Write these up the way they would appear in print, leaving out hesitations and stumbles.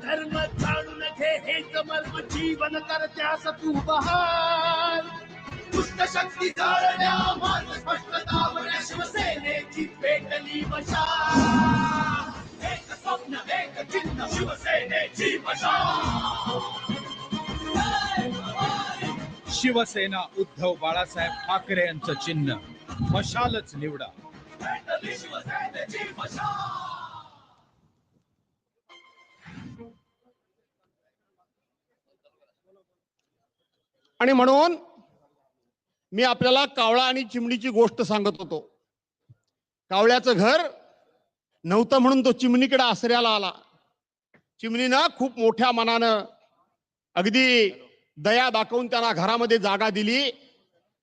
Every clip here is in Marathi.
धर्म जाणून घे हेच मर्म जीवन कर त्यास तू बहार दुष्ट शक्ती जाळल्या मार्ग स्पष्टता बन्या शिवसेनेची पेटली मशाल एक स्वप्न एक चिन्ह शिवसेनेची मशाल शिवसेना उद्धव बाळासाहेब ठाकरे यांचं चिन्ह मशालच निवडा. आणि म्हणून मी आपल्याला कावळा आणि चिमणीची गोष्ट सांगत होतो. कावळ्याचं घर नव्हतं म्हणून तो चिमणीकडे आसऱ्याला आला. चिमणीनं खूप मोठ्या मनानं अगदी दया दाखवून त्यांना घरामध्ये जागा दिली.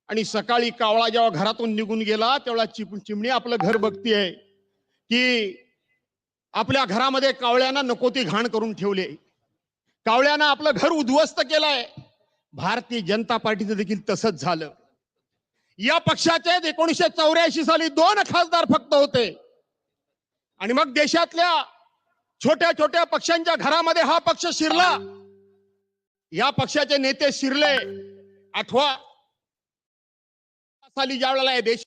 आणि सकाळी कावळा जेव्हा घरातून निघून गेला तेव्हा चिमणी आपलं घर बघतीये की आपल्या घरामध्ये कावळ्यानं नको ती घाण करून ठेवले. कावळ्यानं आपलं घर उद्ध्वस्त केलंय. भारतीय जनता पार्टीचं देखील तसंच झालं. या पक्षाचे 1984 साली 2 खासदार फक्त होते आणि मग देशातल्या छोट्या छोट्या पक्षांच्या घरामध्ये हा पक्ष शिरला. या पक्षाचे नेते शिरले. आठवा साली ज्या वेळेला देश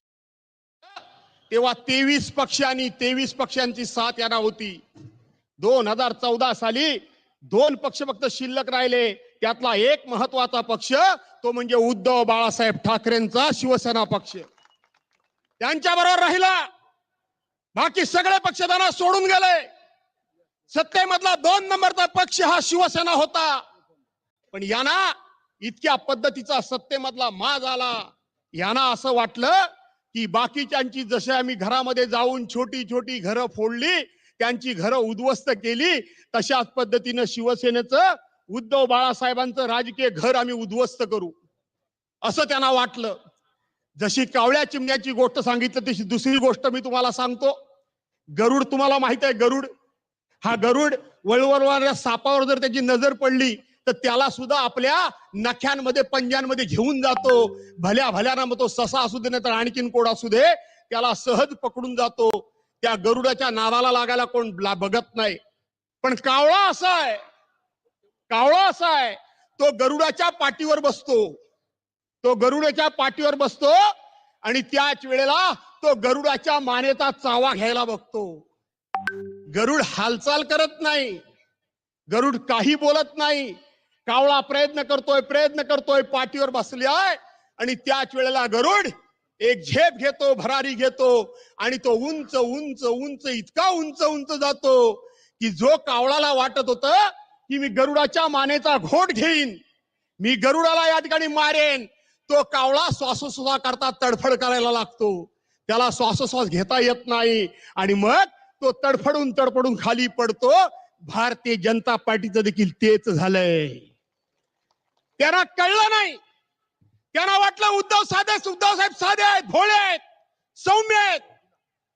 तेव्हा 23 पक्षांची साथ यांना होती. 2014 साली 2 पक्ष फक्त शिल्लक राहिले. त्यातला एक महत्वाचा पक्ष तो म्हणजे उद्धव बाळासाहेब ठाकरेंचा शिवसेना पक्ष. त्यांच्या बरोबर राहिला. बाकी सगळे पक्ष त्यांना सोडून गेले. सत्तेमधला 2 नंबरचा पक्ष हा शिवसेना होता. पण यांना इतक्या पद्धतीचा सत्तेमधला माज आला. यांना असं वाटलं की बाकीच्यांची जसे आम्ही घरामध्ये जाऊन छोटी छोटी घरं फोडली, त्यांची घरं उद्ध्वस्त केली, तशाच पद्धतीनं शिवसेनेचं उद्धव बाळासाहेबांचं राजकीय घर आम्ही उद्ध्वस्त करू असं त्यांना वाटलं. जशी कावळ्या चिमण्याची गोष्ट सांगितलं तशी दुसरी गोष्ट मी तुम्हाला सांगतो. गरुड तुम्हाला माहित आहे. हा गरुड वळवळणाऱ्या सापावर जर त्याची नजर पडली तर त्याला सुद्धा आपल्या नख्यांमध्ये पंजांमध्ये घेऊन जातो. भल्या भल्याना मग तो ससा असू दे नाही तर आणखीन कोण असू दे त्याला सहज पकडून जातो. त्या गरुडाच्या नादाला लागायला कोण बघत नाही. पण कावळा असा आहे तो गरुडाच्या पाठीवर बसतो आणि त्याच वेळेला तो गरुडाच्या मानेचा चावा घ्यायला बघतो. गरुड हालचाल करत नाही. गरुड काही बोलत नाही. कावळा प्रयत्न करतोय पाठीवर बसले आहे आणि त्याच वेळेला गरुड एक झेप घेतो, भरारी घेतो आणि तो उंच उंच उंच इतका उंच उंच जातो की जो कावळाला वाटत होतं की मी गरुडाच्या मानेचा घोट घेईन, मी गरुडाला या ठिकाणी मारेन, तो कावळा श्वासोश्वास करता तडफड करायला लागतो. त्याला श्वासोश्वास घेता येत नाही आणि मग तो तडफडून खाली पडतो. भारतीय जनता पार्टीचं देखील तेच झालंय. त्यांना कळलं नाही. त्यांना वाटलं उद्धव साहेब साधे आहेत, भोळे आहेत, सौम्य आहेत.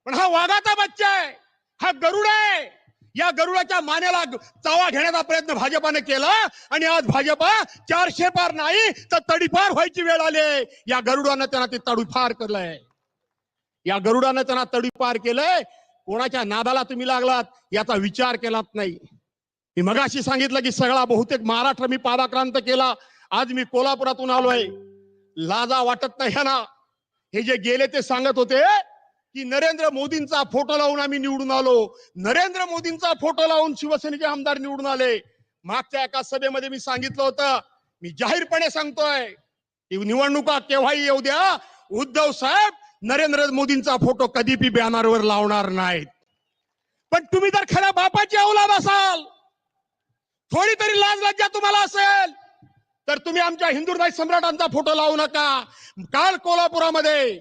पण हा वाघाचा बच्चा आहे, हा गरुड आहे. या गरुडाच्या मानेला चावा घेण्याचा प्रयत्न भाजपाने केला आणि आज भाजपा 400 पार नाही तर तडीपार व्हायची वेळ आली. या गरुडानं त्यांना ते तडीपार केलंय. कोणाच्या नादाला तुम्ही लागलात याचा विचार केलात नाही. मी मगाशी सांगितलं की सगळा बहुतेक महाराष्ट्र मी पादाक्रांत केला. आज मी कोल्हापुरातून आलोय. लाजा वाटत नाही ना. हे जे गेले ते सांगत होते की नरेंद्र मोदींचा फोटो लावून आम्ही निवडून आलो, नरेंद्र मोदींचा फोटो लावून शिवसेनेचे आमदार निवडून आले. मागच्या एका सभेमध्ये मी सांगितलं होतं, मी जाहीरपणे सांगतोय की निवडणुका केव्हाही येऊ द्या, उद्धव साहेब नरेंद्र मोदींचा फोटो कधी बी बॅनरवर लावणार नाहीत. पण तुम्ही जर खऱ्या बापाची औलाद असाल, थोडी तरी लाज लज्जा तुम्हाला असेल तर तुम्ही आमच्या हिंदुस्थानी सम्राटांचा फोटो लावू नका. काल कोल्हापुरामध्ये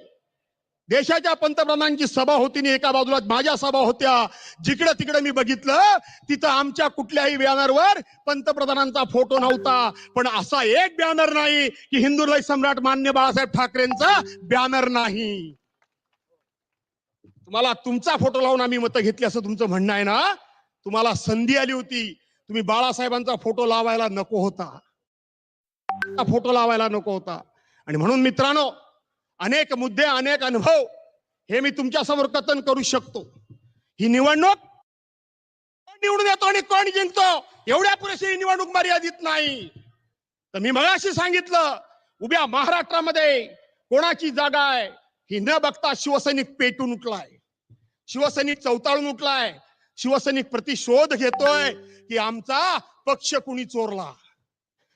देशाच्या पंतप्रधानांची सभा होती आणि एका बाजूला माझ्या सभा होत्या. जिकडे तिकडे मी बघितलं तिथं आमच्या कुठल्याही बॅनरवर पंतप्रधानांचा फोटो नव्हता. पण असा एक बॅनर नाही की हिंदुस्थानी सम्राट मान्य बाळासाहेब ठाकरेंचा बॅनर नाही. तुम्हाला तुमचा फोटो लावून आम्ही मतं घेतली असं तुमचं म्हणणं आहे ना. तुम्हाला संधी आली होती, तुम्ही बाळासाहेबांचा फोटो लावायला नको होता. आणि म्हणून मित्रांनो, अनेक मुद्दे, अनेक अनुभव हे मी तुमच्या समोर कथन करू शकतो. ही निवडणूक निवडून येतो आणि कोण जिंकतो एवढ्या पुरेशी निवडणूक मर्यादित नाही. तर मी मगाशी सांगितलं, उभ्या महाराष्ट्रामध्ये कोणाची जागा आहे ही न बघता शिवसैनिक पेटून उठलाय, शिवसैनिक चौताळून उठलाय, शिवसैनिक प्रतिशोध घेतोय की आमचा पक्ष कुणी चोरला,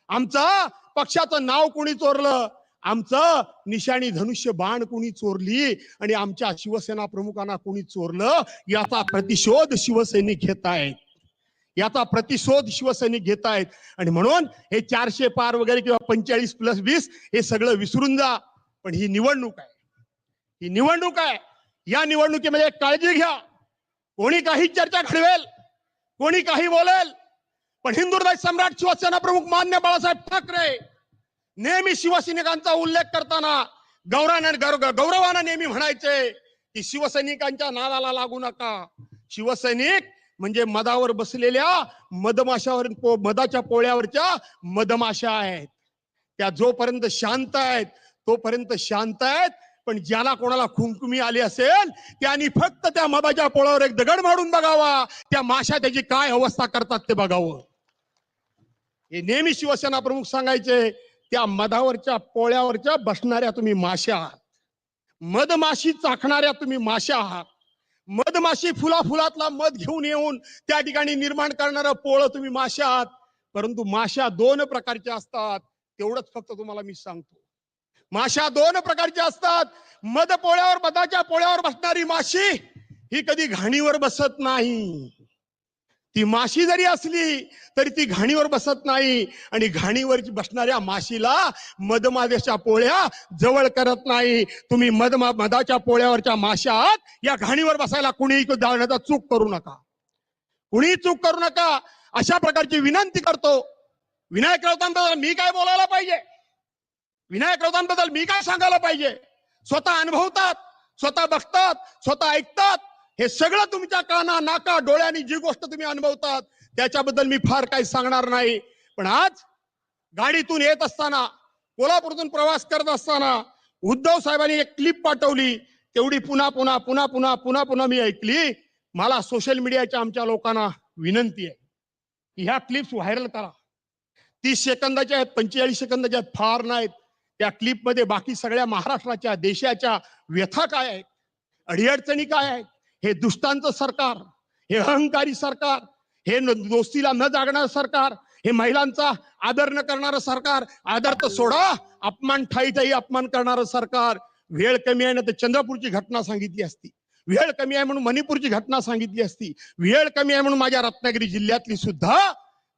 आमचा पक्षाचं नाव कुणी चोरलं, आमचं निशाणी धनुष्य बाण कुणी चोरली आणि आमच्या शिवसेना प्रमुखांना कुणी चोरलं, याचा प्रतिशोध शिवसैनिक घेत आहेत, याचा प्रतिशोध शिवसैनिक घेत आहेत. आणि म्हणून हे 400 पार वगैरे किंवा 45+20 हे सगळं विसरून जा. पण ही निवडणूक आहे, ही निवडणूक आहे. या निवडणुकीमध्ये काळजी घ्या. कोणी काही चर्चा घडवेल, कोणी काही बोलेल, पण हिंदुहृदय सम्राट शिवसेना प्रमुख मान्य बाळासाहेब ठाकरे नेहमी शिवसैनिकांचा उल्लेख करताना गौरवानं नेहमी म्हणायचे की शिवसैनिकांच्या नादाला लागू नका. शिवसैनिक म्हणजे मदावर बसलेल्या मधमाशावर, मधाच्या पोळ्यावरच्या मधमाशा आहेत. त्या जोपर्यंत शांत आहेत तोपर्यंत शांत आहेत, पण ज्याला कोणाला खुमखुमी आली असेल त्यांनी फक्त त्या मधाच्या पोळ्यावर एक दगड मारून बघावा, त्या माशा त्याची काय अवस्था करतात ते बघावं. हे नेहमी शिवसेना प्रमुख सांगायचे, त्या मधावरच्या पोळ्यावरच्या बसणाऱ्या तुम्ही माशा आहात, मधमाशी चाखणाऱ्या तुम्ही माशा आहात. मधमाशी फुलातला मध घेऊन येऊन त्या ठिकाणी निर्माण करणारं पोळं तुम्ही माशा आहात. परंतु माशा 2 प्रकारच्या असतात, तेवढंच फक्त तुम्हाला मी सांगतो. माशा 2 प्रकारच्या असतात. मधाच्या पोळ्यावर बसणारी माशी ही कधी घाणीवर बसत नाही. ती माशी जरी असली तरी ती घाणीवर बसत नाही, आणि घाणीवर बसणाऱ्या माशीला मधमाशाच्या पोळ्या जवळ करत नाही. तुम्ही मधाच्या पोळ्यावरच्या माशा आहात, या घाणीवर बसायला कुणीही जाण्याचा चूक करू नका, कुणीही चूक करू नका, अशा प्रकारची विनंती करतो. विनायक राऊतांबद्दल मी काय बोलायला पाहिजे, विनायक राऊतांबद्दल मी काय सांगायला पाहिजे. स्वतः अनुभवतात, स्वतः बघतात, स्वतः ऐकतात. हे सगळं तुमच्या काना नाका डोळ्यांनी जी गोष्ट तुम्ही अनुभवतात त्याच्याबद्दल मी फार काही सांगणार नाही. पण आज गाडीतून येत असताना, कोल्हापूरतून प्रवास करत असताना उद्धव साहेबांनी एक क्लिप पाठवली, तेवढी पुन्हा मी ऐकली. मला सोशल मीडियाच्या आमच्या लोकांना विनंती आहे की ह्या क्लिप्स व्हायरल करा. 30 सेकंदाच्या आहेत, 45 सेकंदाच्या आहेत, फार नाहीत. त्या क्लिपमध्ये बाकी सगळ्या महाराष्ट्राच्या, देशाच्या व्यथा काय आहेत, अडीअडचणी काय आहेत, हे दुष्टांचं सरकार, हे अहंकारी सरकार, हे दोस्तीला न जागणारं सरकार, हे महिलांचा आदर न करणारं सरकार, आदर तर सोडा, अपमान ठाई अपमान करणारं सरकार. वेळ कमी आहे ना तर चंद्रपूरची घटना सांगितली असती, वेळ कमी आहे म्हणून मणिपूरची घटना सांगितली असती, वेळ कमी आहे म्हणून माझ्या रत्नागिरी जिल्ह्यातली सुद्धा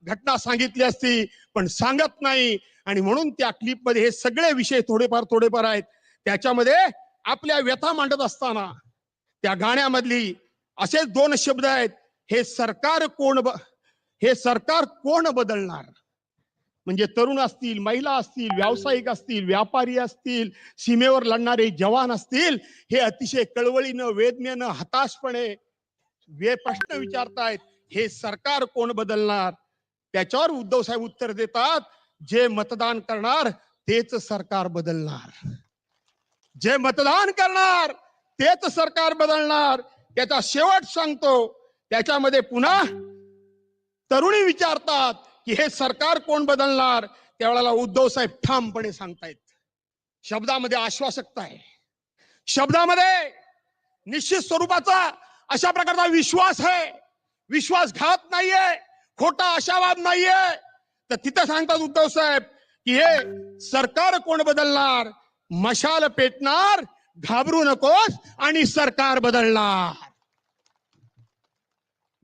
घटना सांगितली असती, पण सांगत नाही. आणि म्हणून त्या क्लिपमध्ये हे सगळे विषय थोडेफार आहेत. त्याच्यामध्ये आपल्या व्यथा मांडत असताना त्या गाण्यामधली असेच 2 शब्द आहेत, हे सरकार कोण बदलणार. म्हणजे तरुण असतील, महिला असतील, व्यावसायिक असतील, व्यापारी असतील, सीमेवर लढणारे जवान असतील, हे अतिशय कळवळीनं, वेदनेनं, हताशपणे प्रश्न विचारतायत, हे सरकार कोण बदलणार. त्याच्यावर उद्धव साहेब उत्तर देतात, जे मतदान करणार तेच सरकार बदलणार, जे मतदान करणार तेच सरकार बदलणार. त्याचा शेवट सांगतो, त्याच्यामध्ये पुन्हा तरुणी विचारतात की हे सरकार कोण बदलणार. त्यावेळेला उद्धव साहेब ठामपणे सांगतायत, शब्दामध्ये आश्वासकता आहे, शब्दामध्ये निश्चित स्वरूपाचा अशा प्रकारचा विश्वास आहे, विश्वासघात नाहीये, खोटा आशावाद नाहीये. तर तिथं सांगतात उद्धव साहेब की हे सरकार कोण बदलणार, मशाल पेटणार, घाबरू नकोस आणि सरकार बदलणार.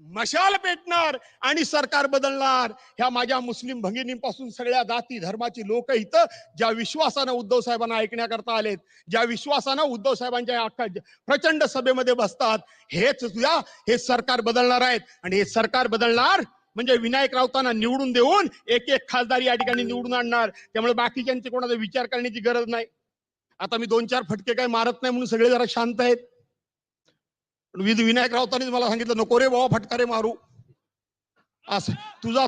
मशाल पेटणार आणि सरकार बदलणार. ह्या माझ्या मुस्लिम भगिनींपासून सगळ्या जाती धर्माची लोक इथं ज्या विश्वासानं उद्धव साहेबांना ऐकण्याकरता आलेत, ज्या विश्वासानं उद्धव साहेबांच्या प्रचंड सभेमध्ये बसतात, हेच तुझ्या हे सरकार बदलणार आहेत. आणि हे सरकार बदलणार म्हणजे विनायक राऊतांना निवडून देऊन एक खासदार या ठिकाणी निवडून आणणार. त्यामुळे बाकीच्यांचे कोणाचा विचार करण्याची गरज नाही. आता मी 2-4 फटके काही मारत नाही म्हणून सगळे जरा शांत आहेत. विनायक राऊतांनीच मला सांगितलं, नको रे बाबा फटकारे मारू, असं तुझा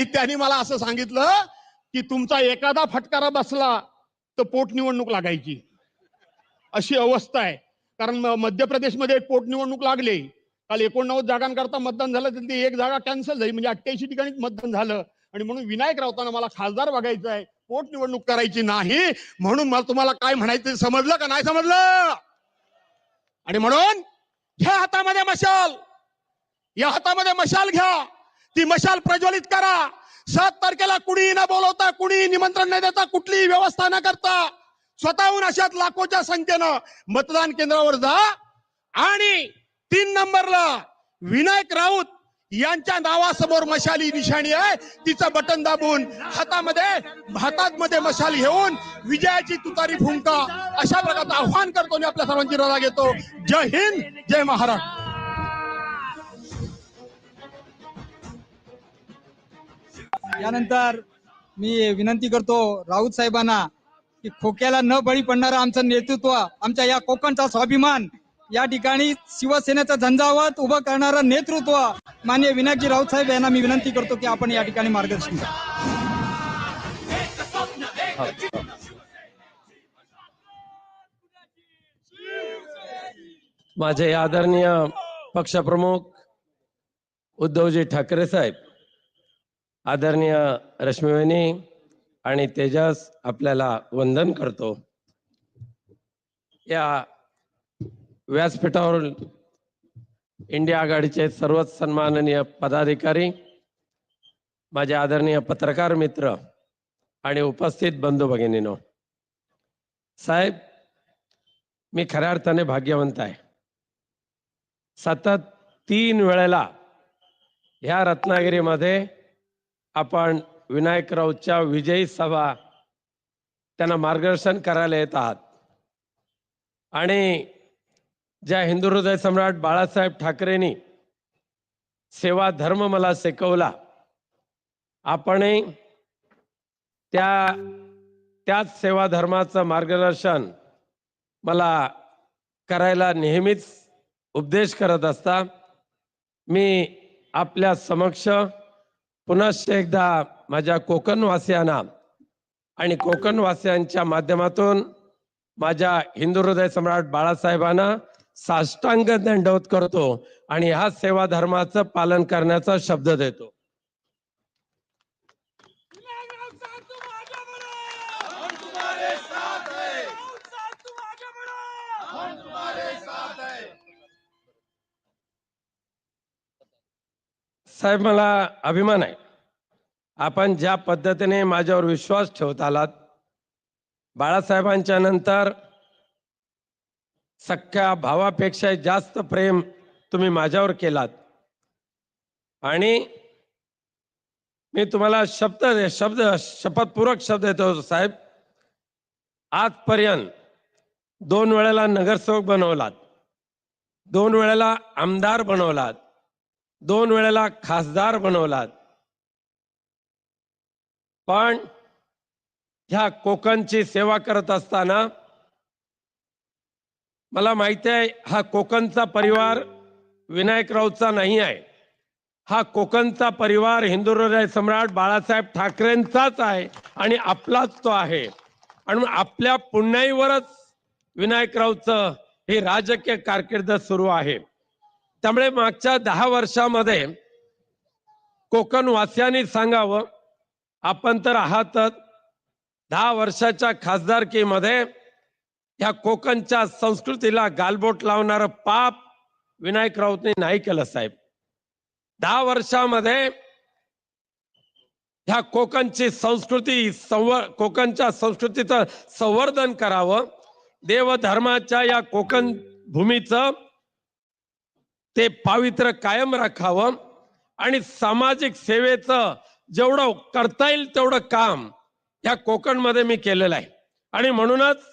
त्यांनी मला असं सांगितलं की तुमचा एखादा फटकारा बसला तर पोट निवडणूक लागायची, अशी अवस्था आहे. कारण मध्य प्रदेशमध्ये एक पोटनिवडणूक लागली. काल 89 जागांकरता मतदान झालं, तर ती एक जागा कॅन्सल झाली, म्हणजे 88 ठिकाणी मतदान झालं. आणि म्हणून विनायक राऊतांना मला खासदार बघायचं आहे, पोटनिवडणूक करायची नाही. म्हणून मला तुम्हाला काय म्हणायचं समजलं का नाही समजलं? आणि म्हणून ह्या हातामध्ये मशाल, या हातामध्ये मशाल घ्या, ती मशाल प्रज्वलित करा. 7 तारखेला कुणीही न बोलवता, कुणीही निमंत्रण न देता, कुठलीही व्यवस्था न करता स्वतःहून अशात लाखोच्या संख्येनं मतदान केंद्रावर जा. आणि 3 नंबरला विनायक राऊत यांच्या नावासमोर मशाली निशाणी आहे, तिचं बटन दाबून हातात मशाल घेऊन विजयाची तुतारी फुंका, अशा प्रकारचं आव्हान करतो आणि आपल्या सर्वांची रजा घेतो. जय हिंद, जय महाराष्ट्र. यानंतर मी विनंती करतो राऊत साहेबांना की खोक्याला न बळी पडणारं आमचं नेतृत्व, आमच्या या कोकणचा स्वाभिमान, या ठिकाणी शिवसेनेचं झंझावात उभं करणारं नेतृत्व माननीय विनायकजी राऊत साहेब यांना मी विनंती करतो की आपण या ठिकाणी मार्गदर्शन करा. माझे आदरणीय पक्षप्रमुख उद्धवजी ठाकरे साहेब, आदरणीय रश्मीवहिनी आणि तेजस, आपल्याला वंदन करतो. या व्यासपीठावर इंडिया आघाडीचे सर्वच सन्माननीय पदाधिकारी, माझे आदरणीय पत्रकार मित्र आणि उपस्थित बंधू भगिनींनो, साहेब, मी खऱ्या अर्थाने भाग्यवंत आहे. सतत 3 वेळेला ह्या रत्नागिरीमध्ये आपण विनायक राऊतच्या विजयी सभा त्यांना मार्गदर्शन करायला येत आहात. आणि ज्या हिंदू हृदय सम्राट बाळासाहेब ठाकरेंनी सेवा धर्म मला शिकवला, आपणही त्याच सेवा धर्माचं मार्गदर्शन मला करायला नेहमीच उपदेश करत असता. मी आपल्या समक्ष पुनश्च एकदा माझ्या कोकणवासियांना आणि कोकणवासियांच्या माध्यमातून माझ्या हिंदू हृदय सम्राट बाळासाहेबांना साष्टांग दंडवत करतो आणि ह्या सेवा धर्माचं पालन करण्याचा शब्द देतो. साहेब, मला अभिमान आहे आपण ज्या पद्धतीने माझ्यावर विश्वास ठेवत आलात. बाळासाहेबांच्या नंतर सख्या भावापेक्षा जास्त प्रेम तुम्ही माझ्यावर केलात. आणि मी तुम्हाला शपथपूर्वक शब्द देतो साहेब, आजपर्यंत 2 वेळेला नगरसेवक बनवलात, 2 वेळेला आमदार बनवलात, 2 वेळेला खासदार बनवलात. पण ह्या कोकणची सेवा करत असताना मला माहिती आहे, हा कोकणचा परिवार विनायक राऊतचा नाही आहे. हा कोकणचा परिवार हिंदू हृदय सम्राट बाळासाहेब ठाकरेंचाच आहे आणि आपलाच तो आहे. आणि आपल्या पुण्याईवरच विनायक राऊतचं ही राजकीय कारकीर्द सुरू आहे. त्यामुळे मागच्या 10 वर्षामध्ये कोकणवासियांनी सांगावं, आपण तर आहातच, 10 वर्षाच्या खासदारकीमध्ये ह्या कोकणच्या संस्कृतीला गालबोट लावणारं पाप विनायक राऊतने नाही केलं साहेब. 10 वर्षामध्ये ह्या कोकणची कोकणच्या संस्कृतीचं संवर्धन करावं, देवधर्माच्या या कोकण भूमीचं ते पावित्र्य कायम राखावं आणि सामाजिक सेवेचं जेवढं करता येईल तेवढं काम या कोकणमध्ये मी केलेलं आहे. आणि म्हणूनच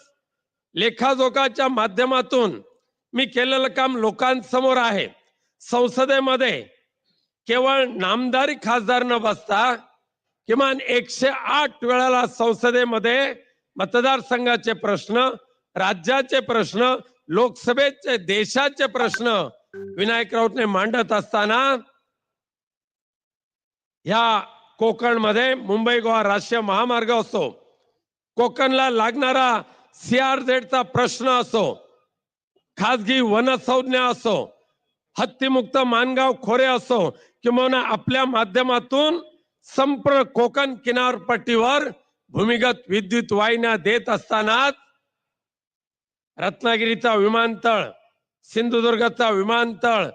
लेखाजोखाच्या माध्यमातून मी केलेलं काम लोकांसमोर आहे. संसदेमध्ये केवळ नामदारी खासदार न बसता किमान 108 वेळाला संसदेमध्ये मतदारसंघाचे प्रश्न, राज्याचे प्रश्न, लोकसभेचे, देशाचे प्रश्न विनायक राऊतने मांडत असताना ह्या कोकणमध्ये मुंबई गोवा राष्ट्रीय महामार्ग असो, कोकणला लागणारा CRZ चा प्रश्न असो, खासगी वनसंज्ञा असो, हत्तीमुक्त मानगाव खोरे असो किंवा आपल्या माध्यमातून संपूर्ण कोकण किनारपट्टीवर भूमिगत विद्युत वाहिन्या देत असतानाच रत्नागिरीचा विमानतळ, सिंधुदुर्गचा विमानतळ,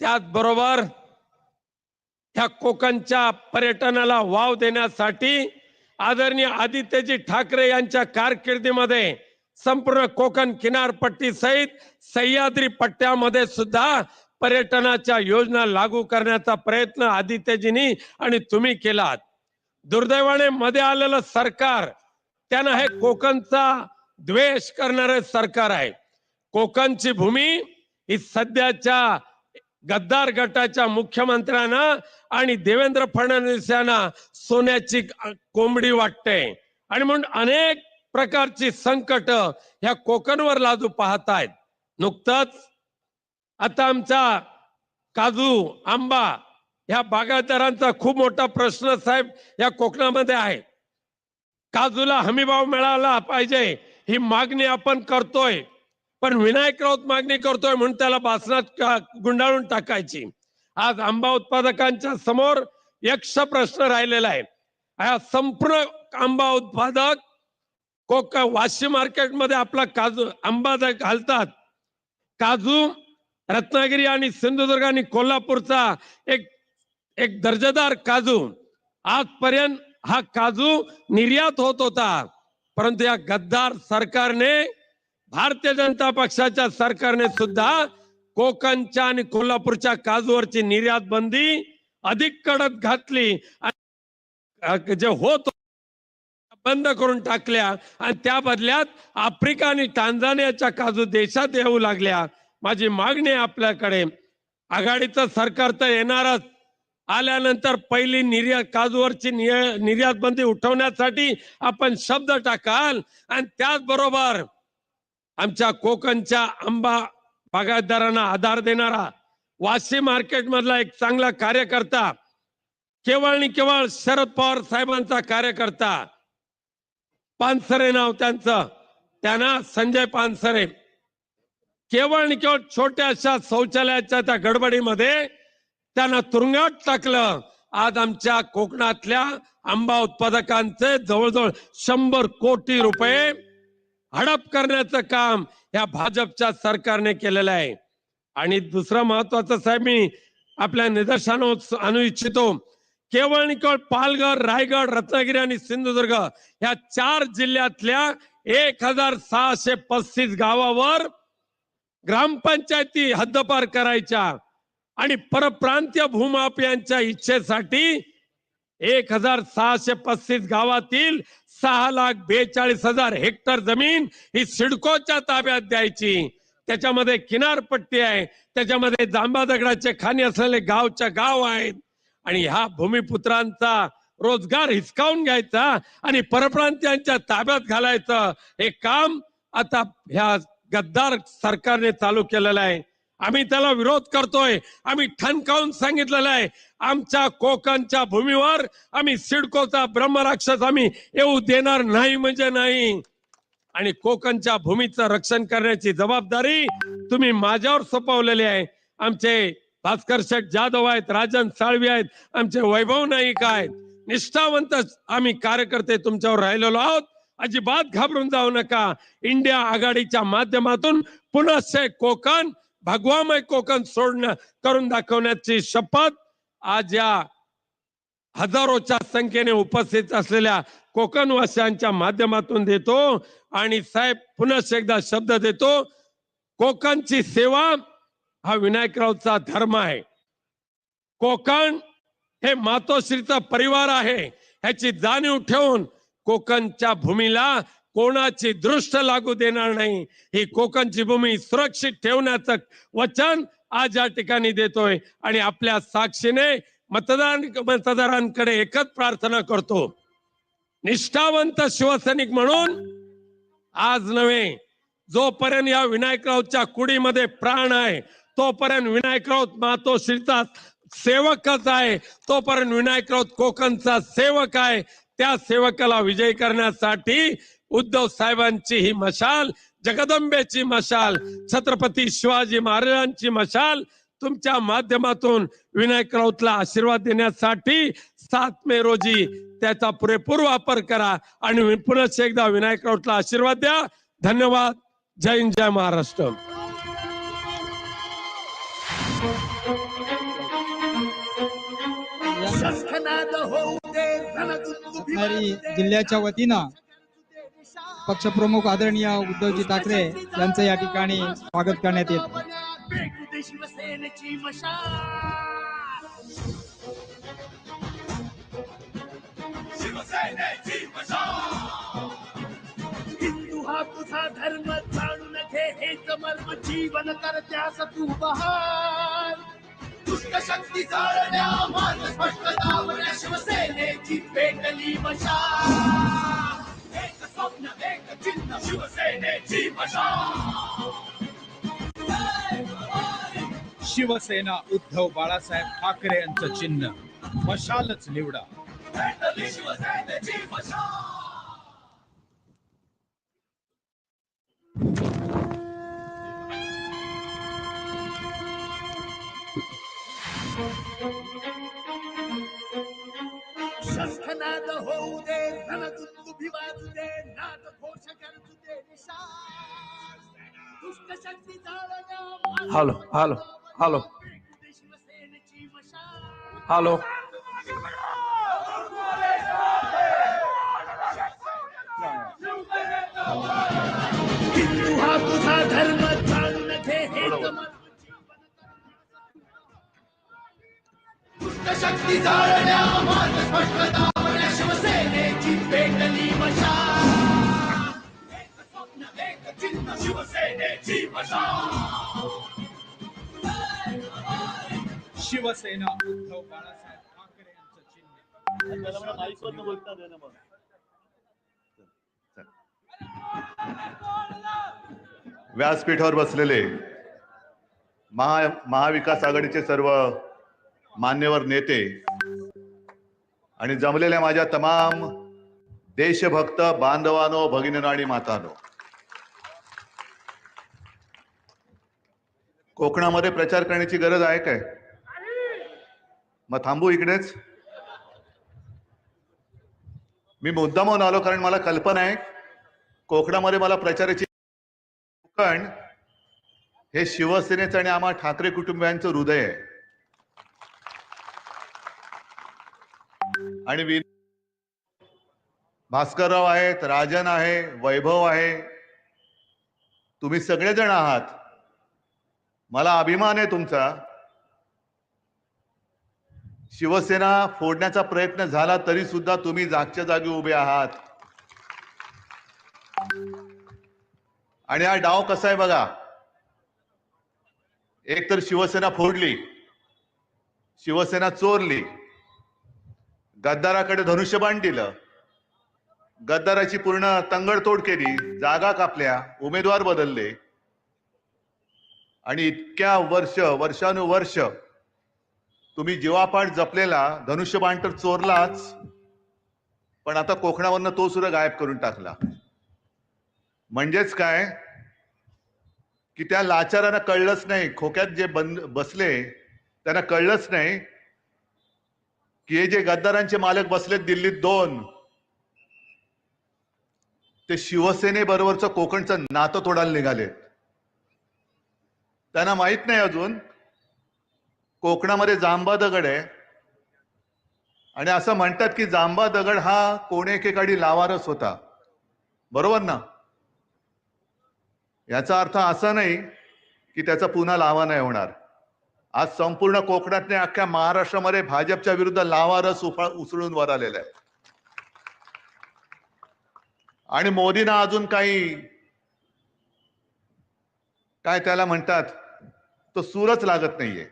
त्याचबरोबर ह्या कोकणच्या पर्यटनाला वाव देण्यासाठी आदरणीय आदित्यजी ठाकरे यांच्या कारकिर्दीमध्ये संपूर्ण कोकण किनारपट्टी सहित सह्याद्री पट्ट्यामध्ये सुद्धा पर्यटनाच्या योजना लागू करण्याचा प्रयत्न आदित्यजींनी आणि तुम्ही केलात. दुर्दैवाने मध्ये आलेलं सरकार त्यानं हे कोकणचा द्वेष करणारे सरकार आहे. कोकणची भूमी ही सध्याच्या गद्दार गटाच्या मुख्यमंत्र्यांना आणि देवेंद्र फडणवीस यांना सोन्याची कोंबडी वाटते आणि म्हणून अनेक प्रकारची संकट ह्या कोकणवर लादू पाहतायत. नुकतंच आता आमचा काजू, आंबा ह्या बागायतदारांचा खूप मोठा प्रश्न साहेब या कोकणामध्ये आहे. काजूला हमीभाव मिळाला पाहिजे ही मागणी आपण करतोय, पण विनायक राऊत मागणी करतोय म्हणून त्याला बासनात गुंडाळून टाकायची. आज आंबा उत्पादकांच्या समोर यक्ष प्रश्न राहिलेला आहे. हा संपूर्ण आंबा उत्पादक वाशी मार्केटमध्ये आपला काजू आंबा घालतात. काजू रत्नागिरी आणि सिंधुदुर्ग आणि कोल्हापूरचा एक दर्जेदार काजू, आजपर्यंत हा काजू निर्यात होत होता, परंतु या गद्दार सरकारने, भारतीय जनता पक्षाच्या सरकारने सुद्धा कोकणच्या आणि कोल्हापूरच्या काजूवरची निर्यात बंदी अधिक कडक घातली. जे होत बंद करून टाकल्या आणि त्या बदल्यात आफ्रिका आणि टांझानियाच्या काजू देशात येऊ लागल्या. माझी मागणी आहे आपल्याकडे, आघाडीचं सरकार तर येणारच, आल्यानंतर पहिली काजूवरची निर्यात बंदी उठवण्यासाठी आपण शब्द टाकाल आणि त्याचबरोबर आमच्या कोकणच्या आंबा बागायतदारांना आधार देणारा वाशी मार्केट मधला एक चांगला कार्यकर्ता, केवळ आणि केवळ शरद पवार साहेबांचा कार्यकर्ता, पानसरे नाव त्यांचं, त्यांना संजय पानसरे, केवळ आणि केवळ छोट्याशा शौचालयाच्या त्या गडबडीमध्ये त्यांना तुरुंगात टाकलं. आज आमच्या कोकणातल्या आंबा उत्पादकांचे जवळजवळ 100 कोटी रुपये हडप करण्याचं काम या भाजपच्या सरकारने केलेलं आहे. आणि दुसरं महत्वाचं साहेब मी आपल्या निदर्शनास आणू इच्छितो, केवळ आणि केवळ पालघर, रायगड, रत्नागिरी आणि सिंधुदुर्ग या 4 जिल्ह्यातल्या 1635 गावावर ग्रामपंचायती हद्दपार करायच्या आणि परप्रांतीय भूमाफियांच्या इच्छेसाठी 1635 गावातील 6,42,000 हेक्टर जमीन ही सिडकोच्या ताब्यात द्यायची. त्याच्यामध्ये किनारपट्टी आहे, त्याच्यामध्ये जांभा दगडाचे खाणी असलेले गावच्या गाव आहेत आणि ह्या भूमिपुत्रांचा रोजगार हिसकावून घ्यायचा आणि परप्रांतीयांच्या ताब्यात घालायचं हे काम आता ह्या गद्दार सरकारने चालू केलेलं आहे. आम्ही त्याला विरोध करतोय. आम्ही ठणकावून सांगितलेलं आहे, आमच्या कोकणच्या भूमीवर आम्ही सिडकोचा ब्रह्मराक्षस आम्ही येऊ देणार नाही म्हणजे नाही. आणि कोकणच्या भूमीचं रक्षण करण्याची जबाबदारी तुम्ही माझ्यावर सोपवलेली आहे. आमचे भास्कर शेठ जाधव आहेत, राजन साळवी आहेत, आमचे वैभव नाईक आहेत, निष्ठावंत आम्ही कार्यकर्ते तुमच्यावर राहिलेलो आहोत. अजिबात घाबरून जाऊ नका. इंडिया आघाडीच्या माध्यमातून पुनश्च कोकण भगवामय कोकण करून दाखवण्याची शपथ आज या हजारोच्या संख्येने उपस्थित असलेल्या कोकणवासियांच्या माध्यमातून देतो. आणि साहेब पुनश्च एकदा शब्द देतो, कोकणची सेवा हा विनायकरावचा धर्म आहे. कोकण हे मातोश्रीचा परिवार आहे, ह्याची जाणीव ठेवून कोकणच्या भूमीला कोणाची दृष्ट लागू देणार नाही. ही कोकणची भूमी सुरक्षित ठेवण्याचं वचन आज या ठिकाणी देतोय आणि आपल्या साक्षीने मतदारांकडे एकच प्रार्थना करतो, निष्ठावंत शिवसैनिक म्हणून आज नव्हे, जोपर्यंत या विनायकरावच्या कुडीमध्ये प्राण आहे तोपर्यंत विनायकराव मातोश्रीचा सेवकच आहे, तोपर्यंत विनायकराव कोकणचा सेवक आहे. त्या सेवकाला विजयी करण्यासाठी उद्धव साहेबांची ही मशाल जगदंबेची मशाल छत्रपती शिवाजी महाराजांची मशाल तुमच्या माध्यमातून विनायक राऊतला आशीर्वाद देण्यासाठी 7 मे रोजी त्याचा पुरेपूर वापर करा आणि पुन्हा एकदा विनायक राऊतला आशीर्वाद द्या. धन्यवाद. जय हिंद, जय महाराष्ट्र. शस्त्रनाद होऊ दे रणदुंदुभी रत्नागिरी जिल्ह्याच्या वतीनं पक्षप्रमुख आदरणीय उद्धवजी ठाकरे यांचं या ठिकाणी स्वागत करण्यात येत आहे. पेटू दे शिवसेनेची मशाल. शिवसेनेची मशाल. हिंदू हा तुझा धर्म जाणून घे हेच मर्म जीवन कर त्यास तू बहाल. दुष्ट शक्ती जाळण्या मार्ग स्पष्ट दावण्या शिवसेनेची पेटली मशाल. एक स्वप्न एक चिन्ह शिवसेनेची मशाल. शिवसेना उद्धव बाळासाहेब ठाकरे यांचं चिन्ह मशालच निवडा. पेटली शिवसेनेची मशाल. शस्त्रनाद होऊ दे रणदुंदुभी वाजू दे नाद घोष करजू दे निशाल. दुष्ट शक्ती जाळण्या हॅलो हॅलो हॅलो शिवसेनेची मशाल. हॅलो. हिंदू हा तुझा धर्म जाणून घे हेच मर्म जीवन कर. दुष्ट शक्ती जाळण्या मार्ग स्पष्ट दावण्या शिवसेनेची पेटली मशाल. एक स्वप्न एक चिन्ह शिवसेनेची मशाल. शिवसेना उद्धव बाळासाहेब ठाकरे यांचं चिन्ह व्यासपीठावर बसलेले महाविकास आघाडीचे सर्व मान्यवर नेते आणि जमलेल्या माझ्या तमाम देशभक्त बांधवांनो, भगिनींनो आणि मातांनो, कोकणामध्ये प्रचार करण्याची गरज आहे काय? मग थांबू इकडेच. मी मुद्दामून आलो कारण मला कल्पना आहे कोकणामध्ये मला प्रचाराची. कोकण हे शिवसेनेचं आणि आम्हा ठाकरे कुटुंबियांचं हृदय आहे. आणि भास्करराव आहेत, राजन आहे, वैभव आहे, तुम्ही सगळेजण आहात. मला अभिमान आहे तुमचा. शिवसेना फोडण्याचा प्रयत्न झाला तरी सुद्धा तुम्ही जागच्या जागी उभे आहात. आणि हा डाव कसा आहे बघा. एक तर शिवसेना फोडली, शिवसेना चोरली, गद्दाराकडे धनुष्यबाण दिलं, गद्दाराची पूर्ण तंगडतोड केली, जागा कापल्या, उमेदवार बदलले आणि इतक्या वर्षानुवर्ष तुम्ही जीवापाड जपलेला धनुष्यबाण तर चोरलाच, पण आता कोकणावरनं तो सुद्धा गायब करून टाकला. म्हणजेच काय की त्या लाचारांना कळलंच नाही, खोक्यात जे बसले त्यांना कळलंच नाही की हे जे गद्दारांचे मालक बसलेत दिल्लीत 2, ते शिवसेनेबरोबरचं कोकणचं नातं तोडायला निघालेत. त्यांना माहित नाही अजून कोकणामध्ये जांबा दगड आहे आणि असं म्हणतात की जांबा दगड हा कोण एकेकाळी लावारस होता, बरोबर ना? याचा अर्थ असा नाही की त्याचा पुन्हा लावा नाही होणार. आज संपूर्ण कोकणात नाही अख्ख्या महाराष्ट्रामध्ये भाजपच्या विरुद्ध लावारस उसळून वर आलेला आहे. आणि मोदींना अजून काय त्याला म्हणतात तो सूरच लागत नाहीये.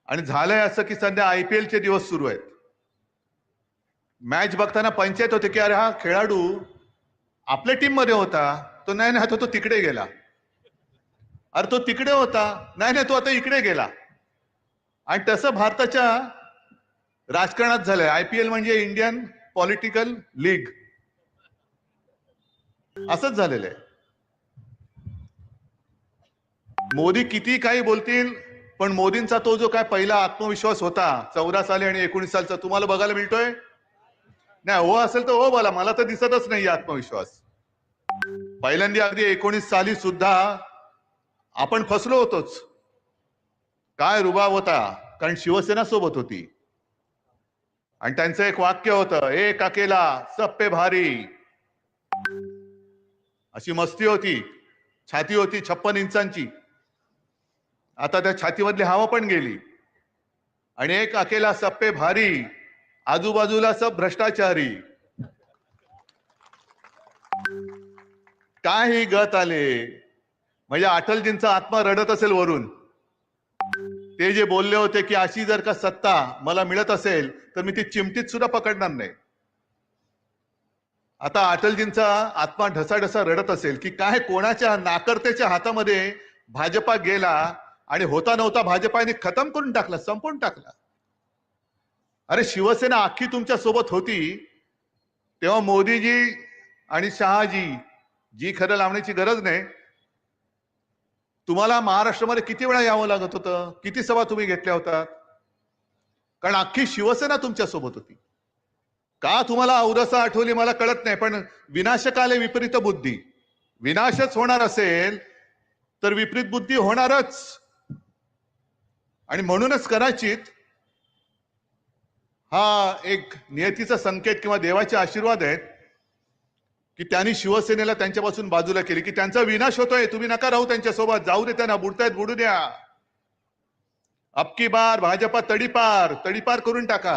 आणि झालंय असं की सध्या IPL चे दिवस सुरू आहेत. मॅच बघताना पंचायत होते की अरे हा खेळाडू आपल्या टीम मध्ये होता, तो नाही तो तिकडे गेला, अरे तो तिकडे होता, नाही तो आता इकडे गेला. आणि तसं भारताच्या राजकारणात झालंय. IPL म्हणजे इंडियन पॉलिटिकल लीग. असंच झालेलं आहे. मोदी किती काही बोलतील, पण मोदींचा तो जो काय पहिला आत्मविश्वास होता 14 साली आणि 19 सालचा तुम्हाला बघायला मिळतोय? नाही, हो असेल तर हो बोला, मला तर दिसतच नाही आत्मविश्वास. पहिल्यांदा अगदी 19 साली सुद्धा आपण फसलो होतोच. काय रुबाब होता, कारण शिवसेना सोबत होती आणि त्यांचं एक वाक्य होतं, एक अकेला सब पे भारी. अशी मस्ती होती, छाती होती 56 इंचांची. आता त्या छातीमधली हवा पण गेली आणि एक अकेला सब पे भारी, आजूबाजूला सब भ्रष्टाचारी. काय ही गत आले, म्हणजे अटलजींचा आत्मा रडत असेल वरून. ते जे बोलले होते की अशी जर का सत्ता मला मिळत असेल तर मी ती चिमटीत सुद्धा पकडणार नाही. आता अटलजींचा आत्मा ढसाढसा रडत असेल की काय कोणाच्या नाकर्त्याच्या हातामध्ये भाजपा गेला आणि होता नव्हता भाजपाने खतम करून टाकला, संपवून टाकला. अरे शिवसेना अख्खी तुमच्या सोबत होती तेव्हा मोदीजी आणि शहाजी जी खरं लावण्याची गरज नाही. तुम्हाला महाराष्ट्रामध्ये किती वेळा यावं लागत होतं, किती सभा तुम्ही घेतल्या होत्या, कारण अख्खी शिवसेना तुमच्या सोबत होती. का तुम्हाला औरसा आठवली मला कळत नाही, पण विनाशकाले विपरीत बुद्धी. विनाशच होणार असेल तर विपरीत बुद्धी होणारच. आणि म्हणूनच कदाचित हा एक नियतीचा संकेत किंवा देवाचे आशीर्वाद आहेत की त्यांनी शिवसेनेला त्यांच्यापासून बाजूला केली, की त्यांचा विनाश होतोय, तुम्ही नका राहू त्यांच्यासोबत, जाऊ दे त्यांना, बुडतायत बुडू द्या. अबकी बार भाजपा तडीपार तडीपार करून टाका.